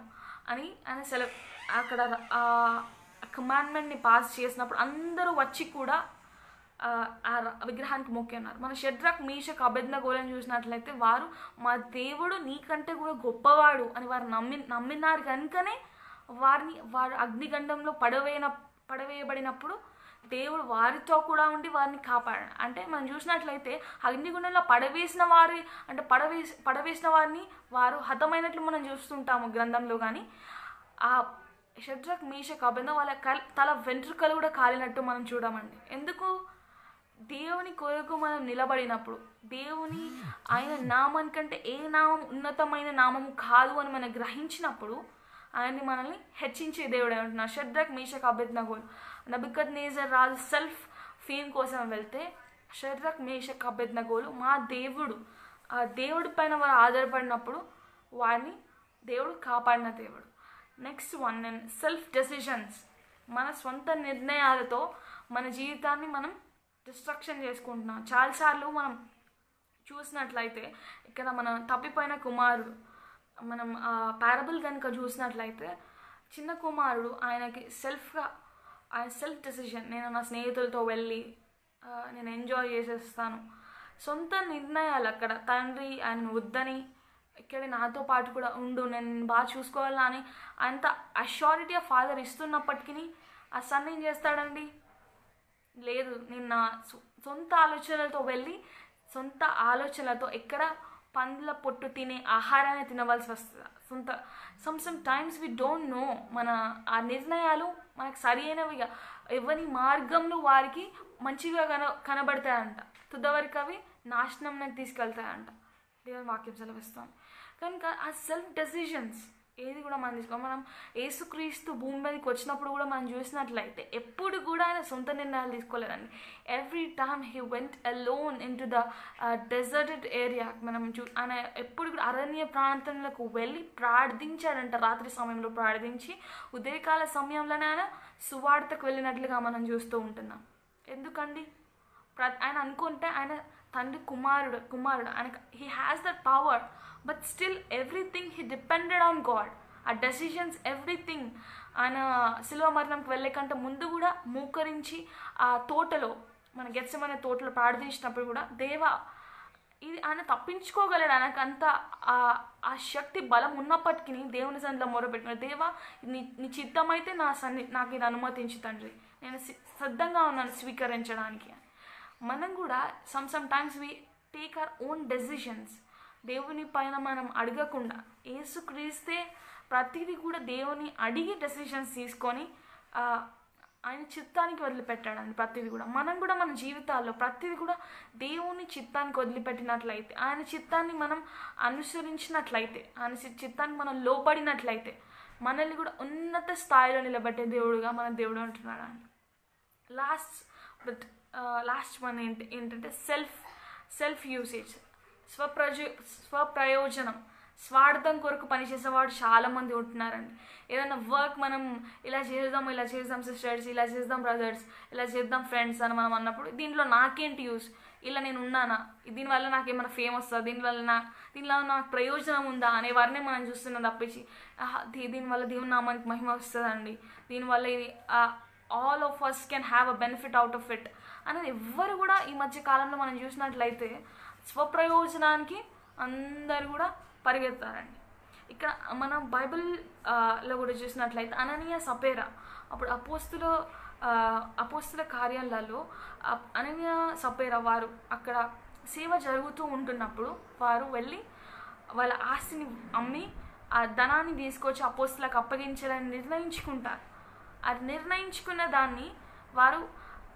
అని ఆయన అక్కడ కమాండ్మెంట్ని పాస్ చేసినప్పుడు అందరూ వచ్చి కూడా ఆ విగ్రహానికి మొక్కి ఉన్నారు. మన షడ్రక్ మీషక్ అబేద్నెగోలను చూసినట్లయితే వారు మా దేవుడు నీకంటే కూడా గొప్పవాడు అని వారు నమ్మినారు కనుకనే వారు అగ్నిగండంలో పడవేయబడినప్పుడు దేవుడు వారితో కూడా ఉండి వారిని కాపాడాడు. అంటే మనం చూసినట్లయితే అగ్నిగుండంలో పడవేసిన వారిని వారు హతమైనట్లు మనం చూస్తుంటాము గ్రంథంలో. కానీ ఆ షడ్రక్ మీషక్ అబేద్నెగో వాళ్ళ తల వెంట్రుకలు కూడా కాలినట్టు మనం చూడమండి. ఎందుకు? దేవుని కొరకు మనం నిలబడినప్పుడు, దేవుని ఆయన నామం కంటే ఏ నామం ఉన్నతమైన నామము కాదు అని మనం గ్రహించినప్పుడు ఆయన్ని మనల్ని హెచ్చించే దేవుడు అంటున్నారు. షడ్రక్ మీషక్ అబేద్నెగోలు నెబుకద్నెజర్ రాజు సెల్ఫ్ ఫేమ్ కోసం వెళ్తే షడ్రక్ మీషక్ అబేద్నెగోలు మా దేవుడు ఆ దేవుడి పైన వారు ఆధారపడినప్పుడు వారిని దేవుడు కాపాడిన దేవుడు. Next one self decisions. మన సొంత నిర్ణయాలతో మన జీవితాన్ని మనం డిస్ట్రక్షన్ చేసుకుంటున్నాం. చాలాసార్లు మనం చూసినట్లయితే ఇక్కడ మన తప్పిపోయిన కుమారుడు మనం పారబుల్ కనుక చూసినట్లయితే చిన్న కుమారుడు ఆయన సెల్ఫ్ డెసిషన్, నేను నా స్నేహితులతో వెళ్ళి నేను ఎంజాయ్ చేసేస్తాను, సొంత నిర్ణయాలు. అక్కడ తండ్రి ఆయన వద్దని ఇక్కడ నాతో పాటు కూడా ఉండు, నేను బాగా చూసుకోవాలా అని అంత అష్యూరిటీ ఆఫ్ ఫాదర్ ఇస్తున్నప్పటికీ ఆ సన్ ఏం చేస్తాడండి, లేదు నేను నా సొంత ఆలోచనలతో వెళ్ళి సొంత ఆలోచనలతో ఎక్కడ పండ్ల పొట్టు తినే ఆహారాన్ని తినవలసి వస్తుంది. Sometimes we don't know మన ఆ నిర్ణయాలు మనకు సరి అయినవిగా ఎవరి మార్గంలో వారికి మంచిగా కనబడతాయంట, తుదవరకు అవి నాశనం తీసుకెళ్తాయంట. దేవుని వాక్యం సెలవిస్తాం. కనుక ఆ సెల్ఫ్ డెసిషన్స్ ఏది కూడా మనం తీసుకోవాలి. మనం యేసుక్రీస్తు భూమి మీదకి వచ్చినప్పుడు కూడా మనం చూసినట్లయితే ఎప్పుడు కూడా ఆయన సొంత నిర్ణయాలు తీసుకోలేదండి. Every time he went alone into the deserted area. మనం ఆయన ఎప్పుడు కూడా అరణ్య ప్రాంతంలోకి వెళ్ళి ప్రార్థించాడంట. రాత్రి సమయంలో ప్రార్థించి ఉదయకాల సమయంలోనే ఆయన సువార్తకు వెళ్ళినట్లుగా మనం చూస్తూ ఉంటున్నాం. ఎందుకండి? ఆయన అనుకుంటే ఆయన తండ్రి కుమారుడు ఆయనకు he has that power, but still everything he depended on God. ఆ డెసిషన్స్ ఎవ్రీథింగ్ ఆయన శిలువ మరణంకి వెళ్ళే కంటే ముందు కూడా మోకరించి ఆ తోటలో, మన గెత్సెమనే తోటలో ప్రార్థించినప్పుడు కూడా దేవా ఇది ఆయన తప్పించుకోగలడు. ఆయనకు అంత ఆ శక్తి బలం ఉన్నప్పటికీ దేవుని సన్నిధిలో మొరపెట్టుకున్నాడు. దేవా నీ చిత్తమైతే నాకు ఇది అనుమతించు తండ్రి, నేను సిద్ధంగా ఉన్నాను స్వీకరించడానికి. మనం కూడా sometimes we take our own decisions. దేవుని పైన మనం అడగకుండా యేసుక్రీస్తే ప్రతిదీ కూడా దేవుని అడిగి డెసిషన్స్ తీసుకొని ఆయన చిత్తానికి వదిలిపెట్టాడండి. ప్రతిదీ కూడా మనం కూడా మన జీవితాల్లో ప్రతిదీ కూడా దేవుని చిత్తానికి వదిలిపెట్టినట్లయితే, ఆయన చిత్తాన్ని మనం అనుసరించినట్లయితే, ఆయన చిత్తానికి మనం లోపడినట్లయితే మనల్ని కూడా ఉన్నత స్థాయిలో నిలబెట్టే దేవుడుగా మన దేవుడు అంటున్నాడు అండి. లాస్ట్ వన్ ఏంటంటే సెల్ఫ్ యూసేజ్, స్వప్రయోజనం, స్వార్థం కొరకు పనిచేసేవాడు చాలామంది ఉంటున్నారండి. ఏదైనా వర్క్ మనం ఇలా చేద్దాం సిస్టర్స్, ఇలా చేద్దాం బ్రదర్స్, ఇలా చేద్దాం ఫ్రెండ్స్ అని మనం అన్నప్పుడు దీంట్లో నాకేంటి యూస్, ఇలా నేను ఉన్నానా, దీనివల్ల నాకేమైనా ఫేమ్ వస్తుందా, దీనివల్ల నాకు ప్రయోజనం ఉందా అనే వారిని మనం చూస్తున్నాం తప్పించి దీనివల్ల దేవుని నామానికి మహిమ వస్తుందండి, దీనివల్ల ఇది all of us can have a benefit out of it అనేది ఎవ్వరు కూడా ఈ మధ్య కాలంలో మనం చూసినట్లయితే స్వప్రయోజనానికి అందరు కూడా పరిగెత్తారండి. ఇక్కడ మనం బైబిల్లో కూడా చూసినట్లయితే అననీయ సపేరా అప్పుడు అపోస్తుల కార్యాలలో అననీయ సపేరా వారు అక్కడ సేవ జరుగుతూ ఉంటున్నప్పుడు వారు వెళ్ళి వాళ్ళ ఆస్తిని అమ్మి ఆ ధనాన్ని తీసుకొచ్చి అపోస్తులకు అప్పగించాలని నిర్ణయించుకుంటారు. అది నిర్ణయించుకున్న దాన్ని వారు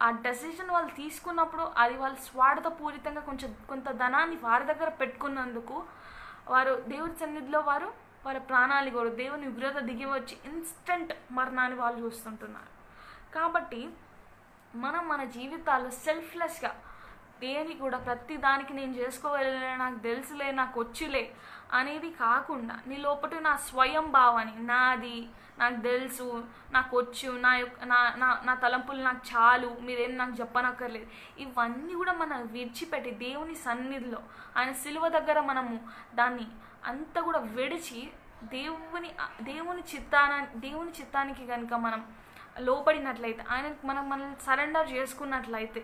ఆ డెసిషన్ వాళ్ళు తీసుకున్నప్పుడు అది వాళ్ళు స్వార్థపూరితంగా కొంత ధనాన్ని వారి దగ్గర పెట్టుకున్నందుకు వారు దేవుడి సన్నిధిలో వాళ్ళ ప్రాణాలు కూడా దేవుని ఉగ్రత దిగి వచ్చి ఇన్స్టెంట్ మరణాన్ని వాళ్ళు చూస్తుంటున్నారు. కాబట్టి మనం మన జీవితాల్లో సెల్ఫ్లెస్గా దేని కూడా ప్రతి దానికి నేను చేసుకోగలలే, నాకు తెలుసులే, నాకు వచ్చులే అనేది కాకుండా నీ లోపల నా స్వయం భావాన్ని, నాది, నాకు తెలుసు, నాకు వచ్చు, నా తలంపులు నాకు చాలు, మీరేం నాకు చెప్పనక్కర్లేదు, ఇవన్నీ కూడా మనం విడిచిపెట్టి దేవుని సన్నిధిలో ఆయన సిలువ దగ్గర మనము దాన్ని అంతా కూడా విడిచి దేవుని చిత్తానికి కనుక మనం లోపడినట్లయితే, ఆయనకు మనల్ని సరెండర్ చేసుకున్నట్లయితే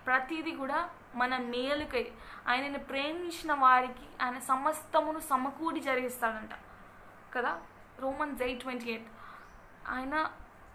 ప్రతిదీ కూడా మన మేలుకై ఆయనని ప్రేమించిన వారికి ఆయన సమస్తమును సమకూడి జరిగిస్తాడంట కదా. రోమన్స్ 8:28 ఆయన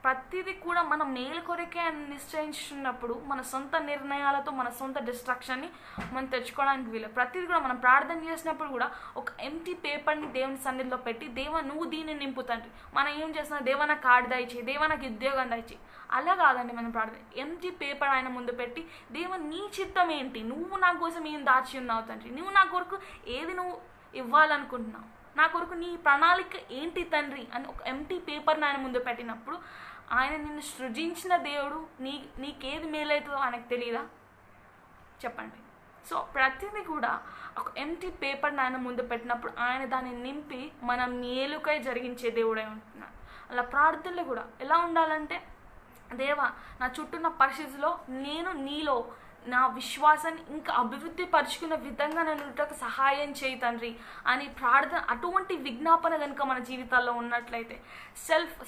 ప్రతిదీ కూడా మన మేలు కొరకే ఆయన నిశ్చయించున్నప్పుడు మన సొంత నిర్ణయాలతో మన సొంత డిస్ట్రాక్షన్ని మనం తెచ్చుకోవడానికి వీలు. ప్రతిదీ కూడా మనం ప్రార్థన చేసినప్పుడు కూడా ఒక ఎంటీ పేపర్ని దేవుని సన్నిధిలో పెట్టి దేవా నువ్వు దీన్ని నింపుతండి. మనం ఏం చేస్తున్నాం, దేవా నాకు కార్డు దయచేయి, దేవా నాకు ఉద్యోగం దయచేయి, అలా కాదండి మనం ప్రార్థన. ఎంటీ పేపర్ ఆయన ముందు పెట్టి దేవా నీ చిత్తం ఏంటి, నువ్వు నా కోసం ఏం దాచి ఉన్నావు తండ్రి, నువ్వు నా కొరకు ఏది నువ్వు ఇవ్వాలనుకుంటున్నావు, నా కొరకు నీ ప్రణాళిక ఏంటి తండ్రి అని ఒక ఎంటీ పేపర్ని ఆయన ముందు పెట్టినప్పుడు ఆయన నిన్ను సృజించిన దేవుడు నీకేది మేలవుతుందో ఆయనకు తెలియదా చెప్పండి. సో ప్రతిదీ కూడా ఒక ఎంటీ పేపర్ని ఆయన ముందు పెట్టినప్పుడు ఆయన దాన్ని నింపి మన మేలుకై జరిగించే దేవుడై ఉంటున్నాడు. అలా ప్రార్థనలు కూడా ఎలా ఉండాలంటే, దేవా నా చుట్టూన్న పరిస్థితిలో నేను నీలో నా విశ్వాసాన్ని ఇంకా అభివృద్ధి పరుచుకున్న విధంగా నన్ను సహాయం చేయి తండ్రి అని ప్రార్థన, అటువంటి విజ్ఞాపన కనుక మన జీవితాల్లో ఉన్నట్లయితే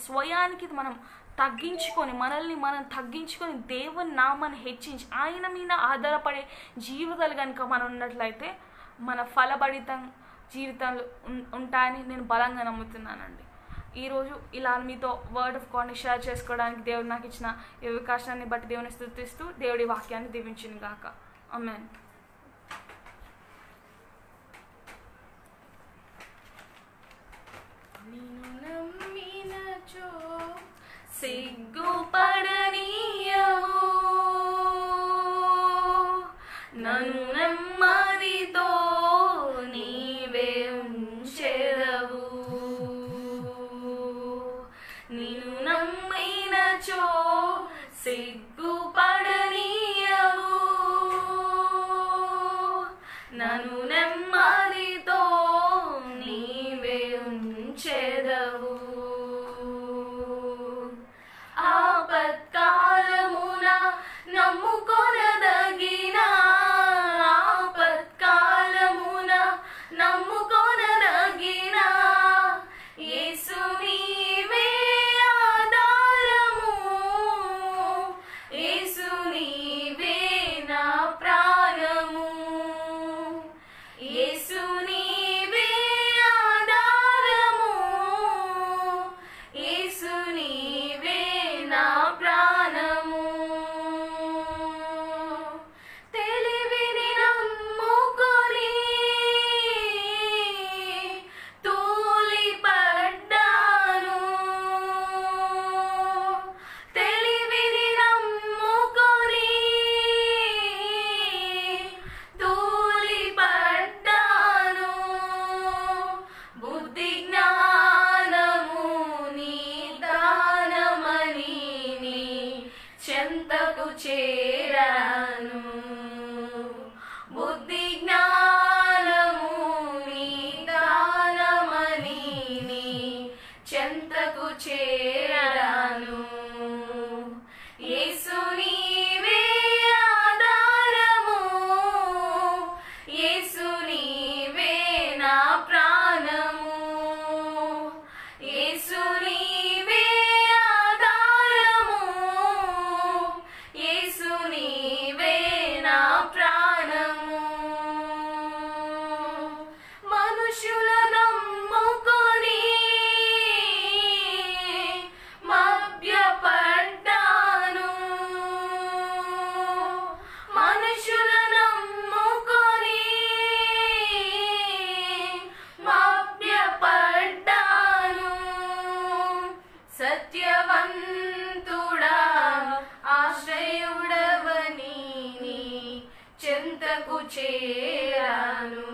స్వయానికి మనం తగ్గించుకొని మనం తగ్గించుకొని దేవుని నామాన్ని హెచ్చించి ఆయన మీద ఆధారపడే జీవితాలు కనుక మనం ఉన్నట్లయితే మన ఫలభరితం జీవితాలు ఉంటాయని నేను బలంగా నమ్ముతున్నానండి. ఈరోజు ఇలా మీతో వర్డ్ ఆఫ్ గాడ్ని షేర్ చేసుకోవడానికి దేవుడు నాకు ఇచ్చిన ఈ అవకాశాన్ని బట్టి దేవుని స్తుతిస్తూ దేవుడి వాక్యాన్ని దీవించును గాక. ఆమేన్. నన్ను నెమ్మదితో నీవే ఉంచెదవు. ఆపత్కాలమున నమ్ముకొనదగిన ఆపత్కాలమున నమ్ముకొనదగిన యేసు నీవే ఆధారము. యేసు నీవే నా ప్రాణము. యేసు నీవే ఆధారము. యేసు నీవే నా ప్రాణము. తెలివిని నమ్ముకొని తూలిపడ్డాను. తెలివిని నమ్ముకొని తూలిపడ్డాను. బుద్ధి జ్ఞానము నీ దానమని నీ చెంతకు చేరాను. బుద్ధి జ్ఞానము నీ దానమని నీ చెంతకు చేరాను. యేసు నీవే ఆధారము. యేసు నీవే నా ప్రాణము. యేసు నీవే ఆధారము. యేసు నీవే నా ప్రాణము. మనుషుల నమ్ముకొని మభ్యపడ్డాను. మనుషుల నమ్ముకొని మభ్యపడ్డాను. సత్యవంతుడా ఆశ్రయుడవని నీ చెంతకు చేరాను.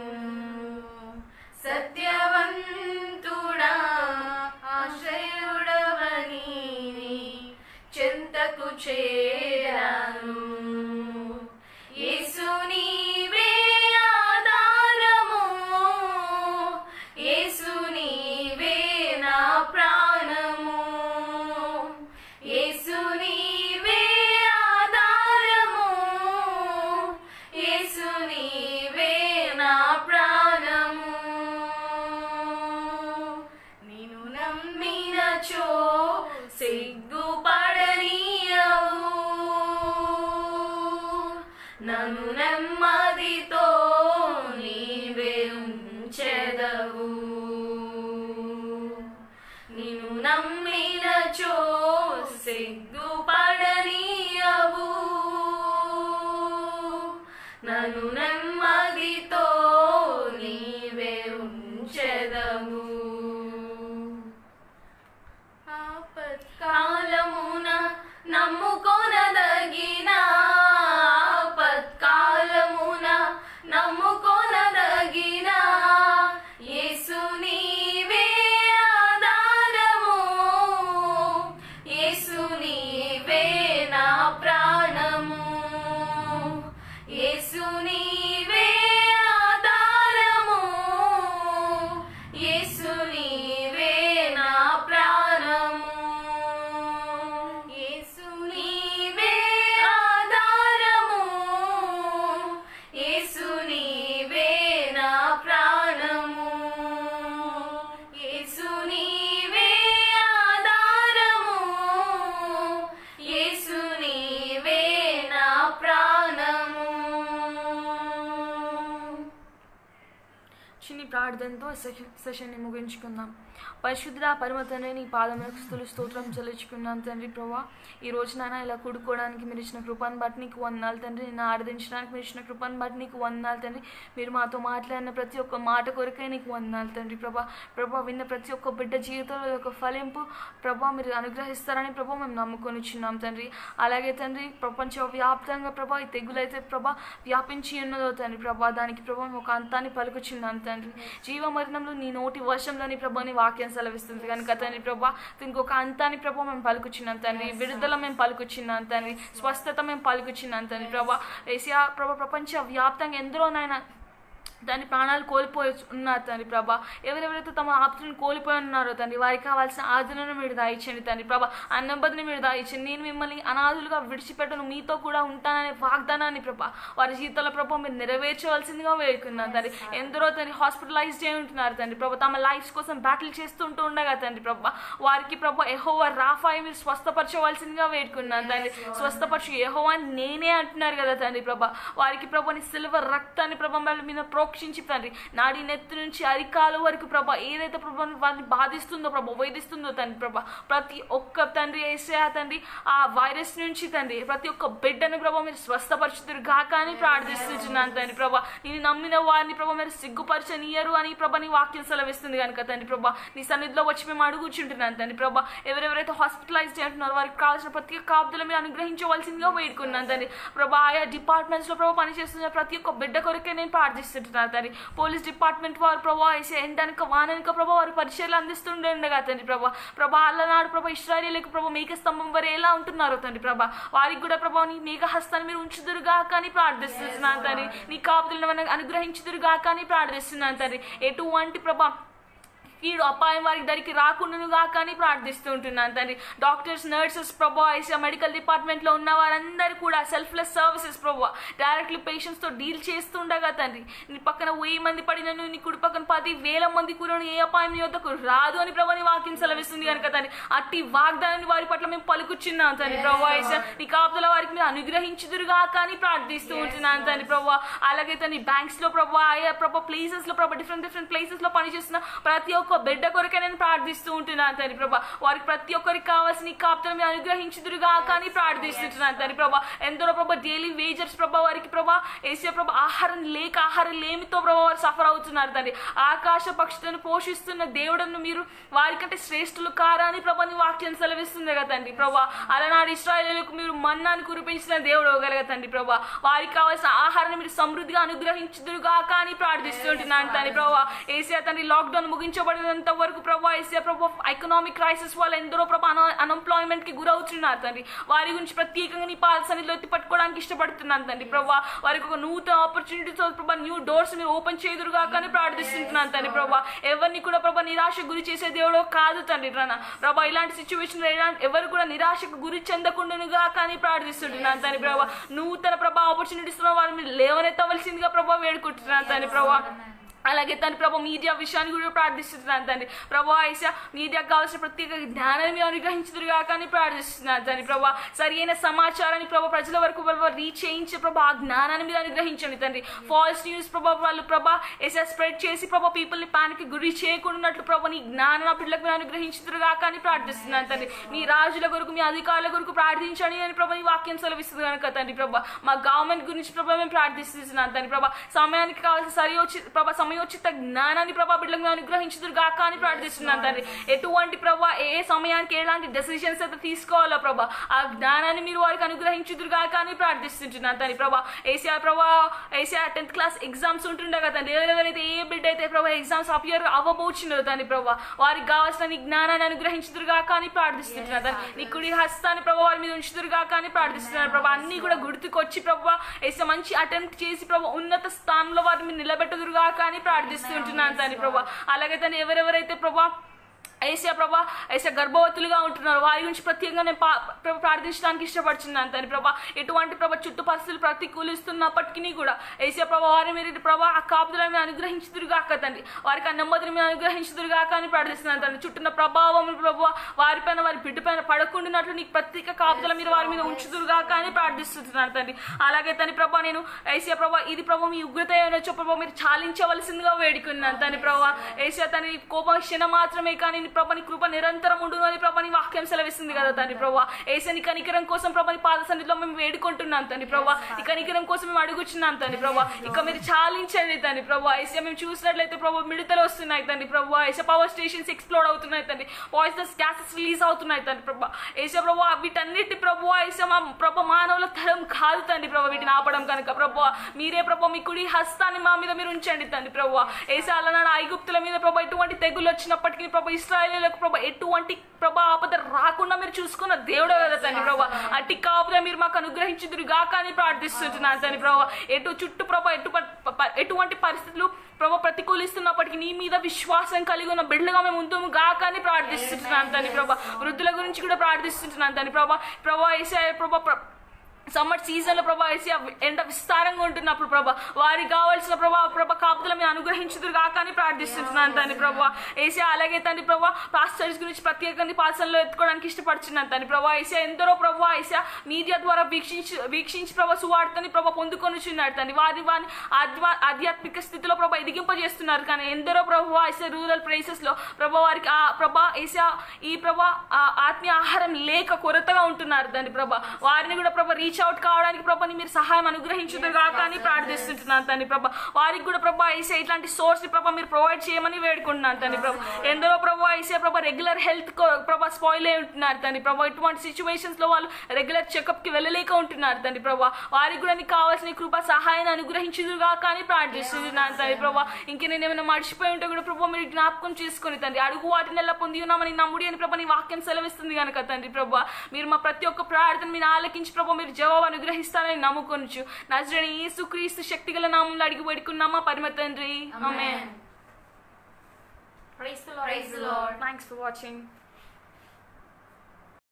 సత్యవంతుడా ఆశ్రయుడవని నీ చెంతకు చేరాను. యేసు నీవే ఆధారము. యేసు నీవే నా ప్రాణము. యేసు నీవే ఆధారము. యేసు నీవే నా ప్రాణము. నిన్ను నమ్మినచో సిగ్గుపడనీయవు. నన్ను నెమ్మదితో నీవే ఉంచెదవు. నిన్ను నమ్మినచో సిగ్గుపడనీయవు. నన్ను నెమ్మదితో నీవే ఉంచెదవు. ఆపత్కాలమున నమ్ముకొనదగిన ఆపత్కాలమున నమ్ముకొనదగిన యేసు నీవే ఆధారము. యేసు నీవే నా ప్రాణము. యేసు నీవే ఆధారము. యేసు నీవే నా ప్రాణము. యేసు నీవే ఆధారము. యేసు నీవే నా ప్రాణము. యేసు నీవే ఆధారము. యేసు నీవే నా ప్రాణము. చిన్ని ప్రార్థనతో సెషన్ని ముగించుకుందాం. పరిశుద్ధ పరమ తండ్రి నీ పాదములకు స్తుతులు స్తోత్రం చెల్లించుకున్నాను తండ్రి ప్రభా. ఈ రోజునైనా ఇలా కూడుకోవడానికి మీరు ఇచ్చిన కృపను బట్టి నీకు వందనాలు తండ్రి. నిన్ను ఆరాధించడానికి మీరు ఇచ్చిన కృపను బట్టి నీకు వందనాలు తండ్రి. మీరు మాతో మాట్లాడిన ప్రతి ఒక్క మాట కొరకే నీకు వందనాలు తండ్రి ప్రభా. ప్రభా విన్న ప్రతి ఒక్క బిడ్డ జీవితంలో ఒక ఫలింపు ప్రభా మీరు అనుగ్రహిస్తారని ప్రభా మేము నమ్ముకొని ఇచ్చున్నాం తండ్రి. అలాగే తండ్రి ప్రపంచ వ్యాప్తంగా ప్రభా ఈ తెగులైతే ప్రభా వ్యాపించి ఉన్నదో తండ్రి ప్రభా దానికి ప్రభా ఒక అంతాన్ని పలుకుచున్నాం తండ్రి. జీవ మరణంలో నీ నోటి వర్షంలోని ప్రభా నీ వాక్యం సెలవిస్తుంది కనుక తండ్రి ప్రభా ఇంకొక అంతాన్ని ప్రభా మేము పలుకుచున్నాం తండ్రి. విడుదల మేము పలుకుచున్నాం తండ్రి. స్వస్థత మేము పలుకుచున్నాం తండ్రి ప్రభా. ఏసియా ప్రభా ప్రపంచ వ్యాప్తంగా ఎందరోనైనా దాని ప్రాణాలు కోల్పోయి ఉన్నారు తండ్రి ప్రభా. ఎవరెవరైతే తమ ఆప్తులను కోల్పోయి ఉన్నారో తండ్రి వారికి కావాల్సిన ఆదరణను మీరు దాయిచ్చండి తండ్రి ప్రభా. అన్నబదిని మీరు దాయిచ్చండి. నేను మిమ్మల్ని అనాథులుగా విడిచిపెట్టను, మీతో కూడా ఉంటాననే వాగ్దానాన్ని ప్రభా వారి జీవితాల ప్రభా మీరు నెరవేర్చవలసిందిగా వేడుకున్నాను తండ్రి. ఎందరో తండ్రి హాస్పిటలైజ్డ్ అయి ఉంటున్నారు తండ్రి ప్రభా, తమ లైఫ్స్ కోసం బ్యాటిల్ చేస్తుంటూ ఉండగా తండ్రి ప్రభా వారికి ప్రభా యెహోవా రాఫాయి మీరు స్వస్థపరచవలసిందిగా వేడుకున్నాను తండ్రి. స్వస్థపరచు యెహోవా నేనే అంటున్నారు కదా తండ్రి ప్రభా. వారికి ప్రభా నీ సిల్వర్ రక్తాన్ని ప్రభా మీద ప్రోక్షించి తండ్రి నాడి నెత్తి నుంచి అరికాలు వరకు ప్రభా ఏదైతే ప్రభా వారిని బాధిస్తుందో ప్రభా వేధిస్తుందో తండ్రి ప్రభా ప్రతి ఒక్క తండ్రి యేసయ్యా తండ్రి ఆ వైరస్ నుంచి తండ్రి ప్రతి ఒక్క బిడ్డను ప్రభా మీరు స్వస్థపరచుదురు గాక అని ప్రార్థిస్తున్నాను తండ్రి ప్రభా. నేను నమ్మిన వారిని ప్రభా మీరు సిగ్గుపరచనీయరు అని ప్రభా నీ వాక్యం సెలవిస్తుంది కనుక తండ్రి ప్రభా నీ సన్నిధిలో వచ్చి మేము అడుగుచుంటున్నాను తండ్రి ప్రభా. ఎవరెవరైతే హాస్పిటలైజ్డ్ అంటున్నారో వారికి కావాల్సిన ప్రతి ఒక్క కాపుదలు మీరు అనుగ్రహించవలసిందిగా వేడుకున్నాను తండ్రి ప్రభా. ఆయా డిపార్ట్మెంట్స్ లో ప్రభా పనిచేస్తున్న ప్రతి ఒక్క బిడ్డ కొరకే నేను ప్రార్థిస్తుంటున్నాను తండ్రి. పోలీస్ డిపార్ట్మెంట్ వారు ప్రభా ఎండనక వాననక ప్రభా వారి పరిచయాలు అందిస్తుండగా తండ్రి ప్రభా అల్లనాడు ప్రభా ఇశ్రాయేలీయులకు ప్రభా మేఘ స్తంభం వారు ఎలా ఉంటున్నారో తండ్రి ప్రభా వారికి కూడా ప్రభా నీ మేఘ హస్తాన్ని మీరు ఉంచుదురుగా కానీ ప్రార్థిస్తున్నాను తండ్రి. నీ కాపుదలను అనుగ్రహించుదురుగా కానీ ప్రార్థిస్తున్నాను తండ్రి. ఎటువంటి ప్రభా కీడు అపాయం వారికి దరికి రాకుండానుగా కానీ ప్రార్థిస్తూ ఉంటున్నాను తండ్రి. డాక్టర్స్ నర్సెస్ ప్రభా మెడికల్ డిపార్ట్మెంట్లో ఉన్న వారందరూ కూడా సెల్ఫ్లెస్ సర్వీసెస్ ప్రభా డైరెక్ట్లీ పేషెంట్స్తో డీల్ చేస్తుండగా తండ్రి నీ పక్కన 1000 మంది పడినను నీ కుడి పక్కన 10,000 మంది కూడా ఏ అపాయం నీ వద్దకు రాదు అని ప్రభా నీ వాక్యం సెలవిస్తుంది కనుక తండ్రి అట్టి వాగ్దానాన్ని వారి పట్ల మేము పలుకుచున్నాం తండ్రి ప్రభా. నీ కాపుదల వారికి మీరు అనుగ్రహించుదురుగా కానీ ప్రార్థిస్తూ ఉంటున్నాను తండ్రి ప్రభా. అలాగే తండ్రి బ్యాంక్స్ లో ప్రభా ఆయా ప్రభా ప్లేసెస్ లో ప్రభా డిఫరెంట్ ప్లేసెస్ లో పనిచేస్తున్న ప్రతి ఒక్క బిడ్డ కొరకే నేను ప్రార్థిస్తూ ఉంటున్నాను తండ్రి ప్రభా. వారికి ప్రతి ఒక్కరికి కావాల్సిన కాపుదలను మీరు అనుగ్రహించుదురుగా కానీ ప్రార్థిస్తుంటున్నాను తండ్రి ప్రభా. ఎందరో ప్రభా డైలీ వేజర్స్ ప్రభా వారికి ప్రభా యేసయ్య ప్రభా ఆహారం లేమితో ప్రభా వారు సఫర్ అవుతున్నారు తండ్రి. ఆకాశ పక్షులను పోషిస్తున్న దేవుడను మీరు వారికంటే శ్రేష్ఠులు కారా అని ప్రభా నీ వాక్యం సెలవిస్తుంది కదా తండ్రి ప్రభా. అలనాడు ఇశ్రాయేలీయులకు మీరు మన్నాను కురిపించిన దేవుడు అవ్వగలగా తండ్రి ప్రభా. వారికి కావాల్సిన ఆహారాన్ని మీరు సమృద్ధిగా అనుగ్రహించుదురుగా కానీ ప్రార్థిస్తుంటున్నాను తండ్రి ప్రభా. యేసయ్య తండ్రి లాక్డౌన్ ముగించబడినంత వరకు ప్రభా యేసయ్య ప్రభా ఎకనామిక్ క్రైసిస్ వల్ల ఎందరో ప్రభా అన్ఎంప్లాయ్మెంట్ కి గురవుతున్నారు తండ్రి. వారి గురించి ప్రత్యేకంగా నీ పాద సన్నిధిలో ఎత్తి పట్టుకోవడానికి ఇష్టపడుతున్నాను తండ్రి ప్రభా. వారికి ఒక నూతన ఆపర్చునిటీస్ ప్రభా న్యూ డోర్స్ మీరు ఓపెన్ చేదురుగా కానీ ప్రార్థిస్తుంటున్నాను తండ్రి ప్రభా. ఎవరిని కూడా ప్రభా నిరాశకు గురి చేసే దేవుడు కాదు తండ్రి ప్రభా. ఇలాంటి సిచ్యువేషన్ ఎవరు కూడా నిరాశకు గురి చెందకుండానుగా కానీ ప్రార్థిస్తుంటున్నాను తండ్రి ప్రభా. నూతన ప్రభా ఆపర్చునిటీస్ వారు మీరు లేవనెత్తవలసిందిగా ప్రభా వేడుకుంటున్నాను తండ్రి ప్రభా. అలాగే తండ్రి ప్రభా మీడియా విషయాన్ని కూడా ప్రార్థిస్తున్నాను తండ్రి ప్రభా. యేసయ్య మీడియాకు కావాల్సిన ప్రత్యేక జ్ఞానాన్ని మీరు అనుగ్రహించుదురుగా కానీ ప్రార్థిస్తున్నాను తండ్రి ప్రభా. సరైన సమాచారాన్ని ప్రభా ప్రజల వరకు ప్రభా రీచ్ చేయించే ప్రభా ఆ జ్ఞానాన్ని మీరు అనుగ్రహించండి తండ్రి. ఫాల్స్ న్యూస్ ప్రభా వాళ్ళు ప్రభా యేసయ్య స్ప్రెడ్ చేసి ప్రభా పీపుల్ని ప్యానిక్ గురి చేయకుండాన్నట్లు ప్రభా నీ జ్ఞానం ఆ పిల్లలకు మీరు అనుగ్రహించుదురుగా కానీ ప్రార్థిస్తున్నాను తండ్రి. మీ రాజుల కొరకు మీ అధికారుల కొరకు ప్రార్థించండి అని ప్రభా నీ వాక్యం సెలవిస్తుంది కనుక తండ్రి ప్రభా. మా గవర్నమెంట్ గురించి ప్రభా మేము ప్రార్థిస్తున్నాను తండ్రి ప్రభా. సమయానికి కావాల్సిన ప్రభా సమయోచిత జ్ఞానాన్ని ప్రభా బిడ్డలకు అనుగ్రహించుదురుగా కానీ ప్రార్థిస్తున్నాను తండ్రి. ఎటువంటి ప్రభా ఏ సమయానికి ఎలాంటి డెసిషన్స్ అయితే తీసుకోవాలో ప్రభా ఆ జ్ఞానాన్ని మీరు వారికి అనుగ్రహించుదురుగా కానీ ప్రార్థిస్తుంటున్నాను తండ్రి ప్రభా. యేసయ్య 10th క్లాస్ ఎగ్జామ్స్ ఉంటుండగా తండ్రి ఎవరెవరైతే ఏ బిడ్డ అయితే ప్రభా ఎగ్జామ్స్ అపియర్ అవ్వబోచున్నారు తండ్రి ప్రభా వారికి కావాల్సిన నీ జ్ఞానాన్ని అనుగ్రహించుదురుగా కానీ ప్రార్థిస్తుంటున్నాను తండ్రి. నీ కుడి హస్తాన్ని ప్రభా వారి మీద ఉంచుదురుగా కానీ ప్రార్థిస్తున్నాను ప్రభా. అన్ని కూడా గుర్తుకొచ్చి ప్రభా యేసయ్య మంచి అటెంప్ట్ చేసి ప్రభా ఉన్నత స్థానంలో వారిని మీరు నిలబెట్టుదురుగా కానీ ప్రార్థిస్తుంటున్నాను తండ్రి ప్రభా. అలాగే తండ్రి ఎవరెవరైతే ప్రభా యేసయ్య ప్రభా గర్భవతులుగా ఉంటున్నారు వారి గురించి ప్రత్యేకంగా నేను ప్రార్థించడానికి ఇష్టపడుతున్నాను తండ్రి ప్రభా. ఎటువంటి ప్రభా చుట్టూ పరిస్థితులు ప్రతికూలిస్తున్నప్పటికీ కూడా యేసయ్య ప్రభా వారి మీరు ప్రభా ఆ కాపుదలను అనుగ్రహించుదురుగాక తండ్రి. వారికి ఆ నెమ్మదిని మీరు అనుగ్రహించుదురుగాక అని ప్రార్థిస్తున్నాను తండ్రి. చుట్టూన్న ప్రభావం ప్రభా వారిపైన వారి బిడ్డ పైన పడకుండానట్లు నీకు ప్రత్యేక కాపుదల మీరు వారి మీద ఉంచుదురుగాక అని ప్రార్థిస్తున్నాను తండ్రి. అలాగే తండ్రి ప్రభా నేను యేసయ్య ప్రభా ఇది ప్రభా మీ ఉగ్రత ఏమనొచ్చో ప్రభా మీరు చాలించవలసిందిగా వేడుకున్నాను తండ్రి ప్రభా. యేసయ్య తండ్రి కోపం క్షణం మాత్రమే కానీ ప్రభా నీ కృప నిరంతరం ఉండును అని ప్రభా నీ వాక్యం సెలవిస్తుంది కదా తండ్రి ప్రభా. యేసయ్య నీ కనికరం కోసం ప్రభా నీ పాద సన్నిధిలో మేము వేడుకుంటున్నాం తండ్రి ప్రభా. నీ కనికరం కోసం మేము అడుగుచున్నాం తండ్రి ప్రభా. ఇక మీరు చాలించండి తండ్రి ప్రభా. యేసయ్య మేము చూసినట్లయితే ప్రభా మిడతలు వస్తున్నాయి తండ్రి ప్రభా. యేసయ్య పవర్ స్టేషన్స్ ఎక్స్ప్లోడ్ అవుతున్నాయి తండ్రి. పాయిజనస్ గ్యాసెస్ రిలీజ్ అవుతున్నాయి తండ్రి ప్రభా. యేసయ్య ప్రభా వీటన్నిటి ప్రభా యేసయ్య మా ప్రభా మానవుల తరం కాదు తండ్రి ప్రభా వీటిని ఆపడం కనుక ప్రభా మీరే ప్రభా మీ కుడి హస్తాన్ని మా మీద మీరు ఉంచండి తండ్రి ప్రభా. యేసయ్య అలనాడు ఐగుప్తుల మీద ప్రభా ఎటువంటి తెగులు వచ్చినప్పటికీ ప్రభా ఇశ్రాయేలీయులకు ప్రభా ఎటువంటి ప్రభా ఆపద రాకుండా మీరు చూసుకున్న దేవుడే కదా తండ్రి ప్రభా. అట్టి కాపుదల మీరు మాకు అనుగ్రహించుదురు గాక అని ప్రార్థిస్తున్నాను తండ్రి ప్రభా. చుట్టూ ప్రభా ఎటువంటి పరిస్థితులు ప్రభా ప్రతికూలిస్తున్నప్పటికీ నీ మీద విశ్వాసం కలిగి ఉన్న బిడ్డలుగా మేము ఉందాము గాక అని ప్రార్థిస్తున్నాను తండ్రి ప్రభా. వృద్ధుల గురించి కూడా ప్రార్థిస్తున్నాను తండ్రి ప్రభా యేసయ్య ప్రభా సమ్మర్ సీజన్లో ప్రభా ఏసియా ఎండ విస్తారంగా ఉంటున్నప్పుడు ప్రభా వారికి కావాల్సిన ప్రభా కాపుదల మీరు అనుగ్రహించుదురు గాక అని ప్రార్థిస్తున్నాను తండ్రి ప్రభా ఏసియా. అలాగే తండ్రి ప్రభా పాస్టర్స్ గురించి ప్రత్యేకంగా పాల్సనలో ఎత్తుకోవడానికి ఇష్టపడుతున్నాను తండ్రి ప్రభా ఏసియా. ఎందరో ప్రభా ఏసియా మీడియా ద్వారా వీక్షించి ప్రభా సువార్తని ప్రభా పొందుకొనిచున్నారు తండ్రి. వారిని ఆధ్యాత్మిక స్థితిలో ప్రభా ఎదిగింపజేస్తున్నారు. కానీ ఎందరో ప్రభా ఏసియా రూరల్ ప్లేసెస్లో ప్రభా వారికి ప్రభా ఏసియా ఈ ప్రభా ఆత్మీయ ఆహారం లేక కొరతగా ఉంటున్నారు తండ్రి ప్రభా. వారిని కూడా ప్రభా రీచ్ అవుట్ కావడానికి ప్రభాని మీరు సహాయం అనుగ్రహించుదురు గాక అని ప్రార్థిస్తున్నాను తండ్రి ప్రభా. వారికి కూడా ప్రభా ఏసే ఇట్లాంటి సోర్స్ ని ప్రభా మీరు ప్రొవైడ్ చేయమని వేడుకుంటున్నాను తండ్రి ప్రభా. ఎందరో ప్రభా ఏసే ప్రభా రెగ్యులర్ హెల్త్ ప్రభా స్పాయిల్ అయి ఉంటున్నారు తండ్రి ప్రభా. ఇటువంటి సిచ్యువేషన్స్ లో వాళ్ళు రెగ్యులర్ చెకప్ కి వెళ్ళలేక ఉంటున్నారు తండ్రి ప్రభా. వారికి కూడా మీకు కావాల్సిన కృపా సహాయాన్ని అనుగ్రహించుదురు గాక అని ప్రార్థిస్తున్నాను తండ్రి ప్రభా. ఇంక నేను ఏమైనా మర్చిపోయి ఉంటే కూడా ప్రభా మీరు జ్ఞాపకం చేసుకుని తండ్రి. అడుగు వాటిని ఎలా పొంది ఉన్నామని నమ్ముడి అని ప్రభా నీ వాక్యం సెలవిస్తుంది కనుక తండ్రి ప్రభా. మీరు మా ప్రతి ఒక్క ప్రార్థన మీరు ఆలకించి ప్రభా మీరు జవాబు అనుగ్రహిస్తానని నమ్ముకొనుచు నజరేయుడైన యేసుక్రీస్తు శక్తిగల నామములో అడిగి వేడుకున్నామా పరమ తండ్రి. ఆమేన్. Praise the Lord. Thanks for watching.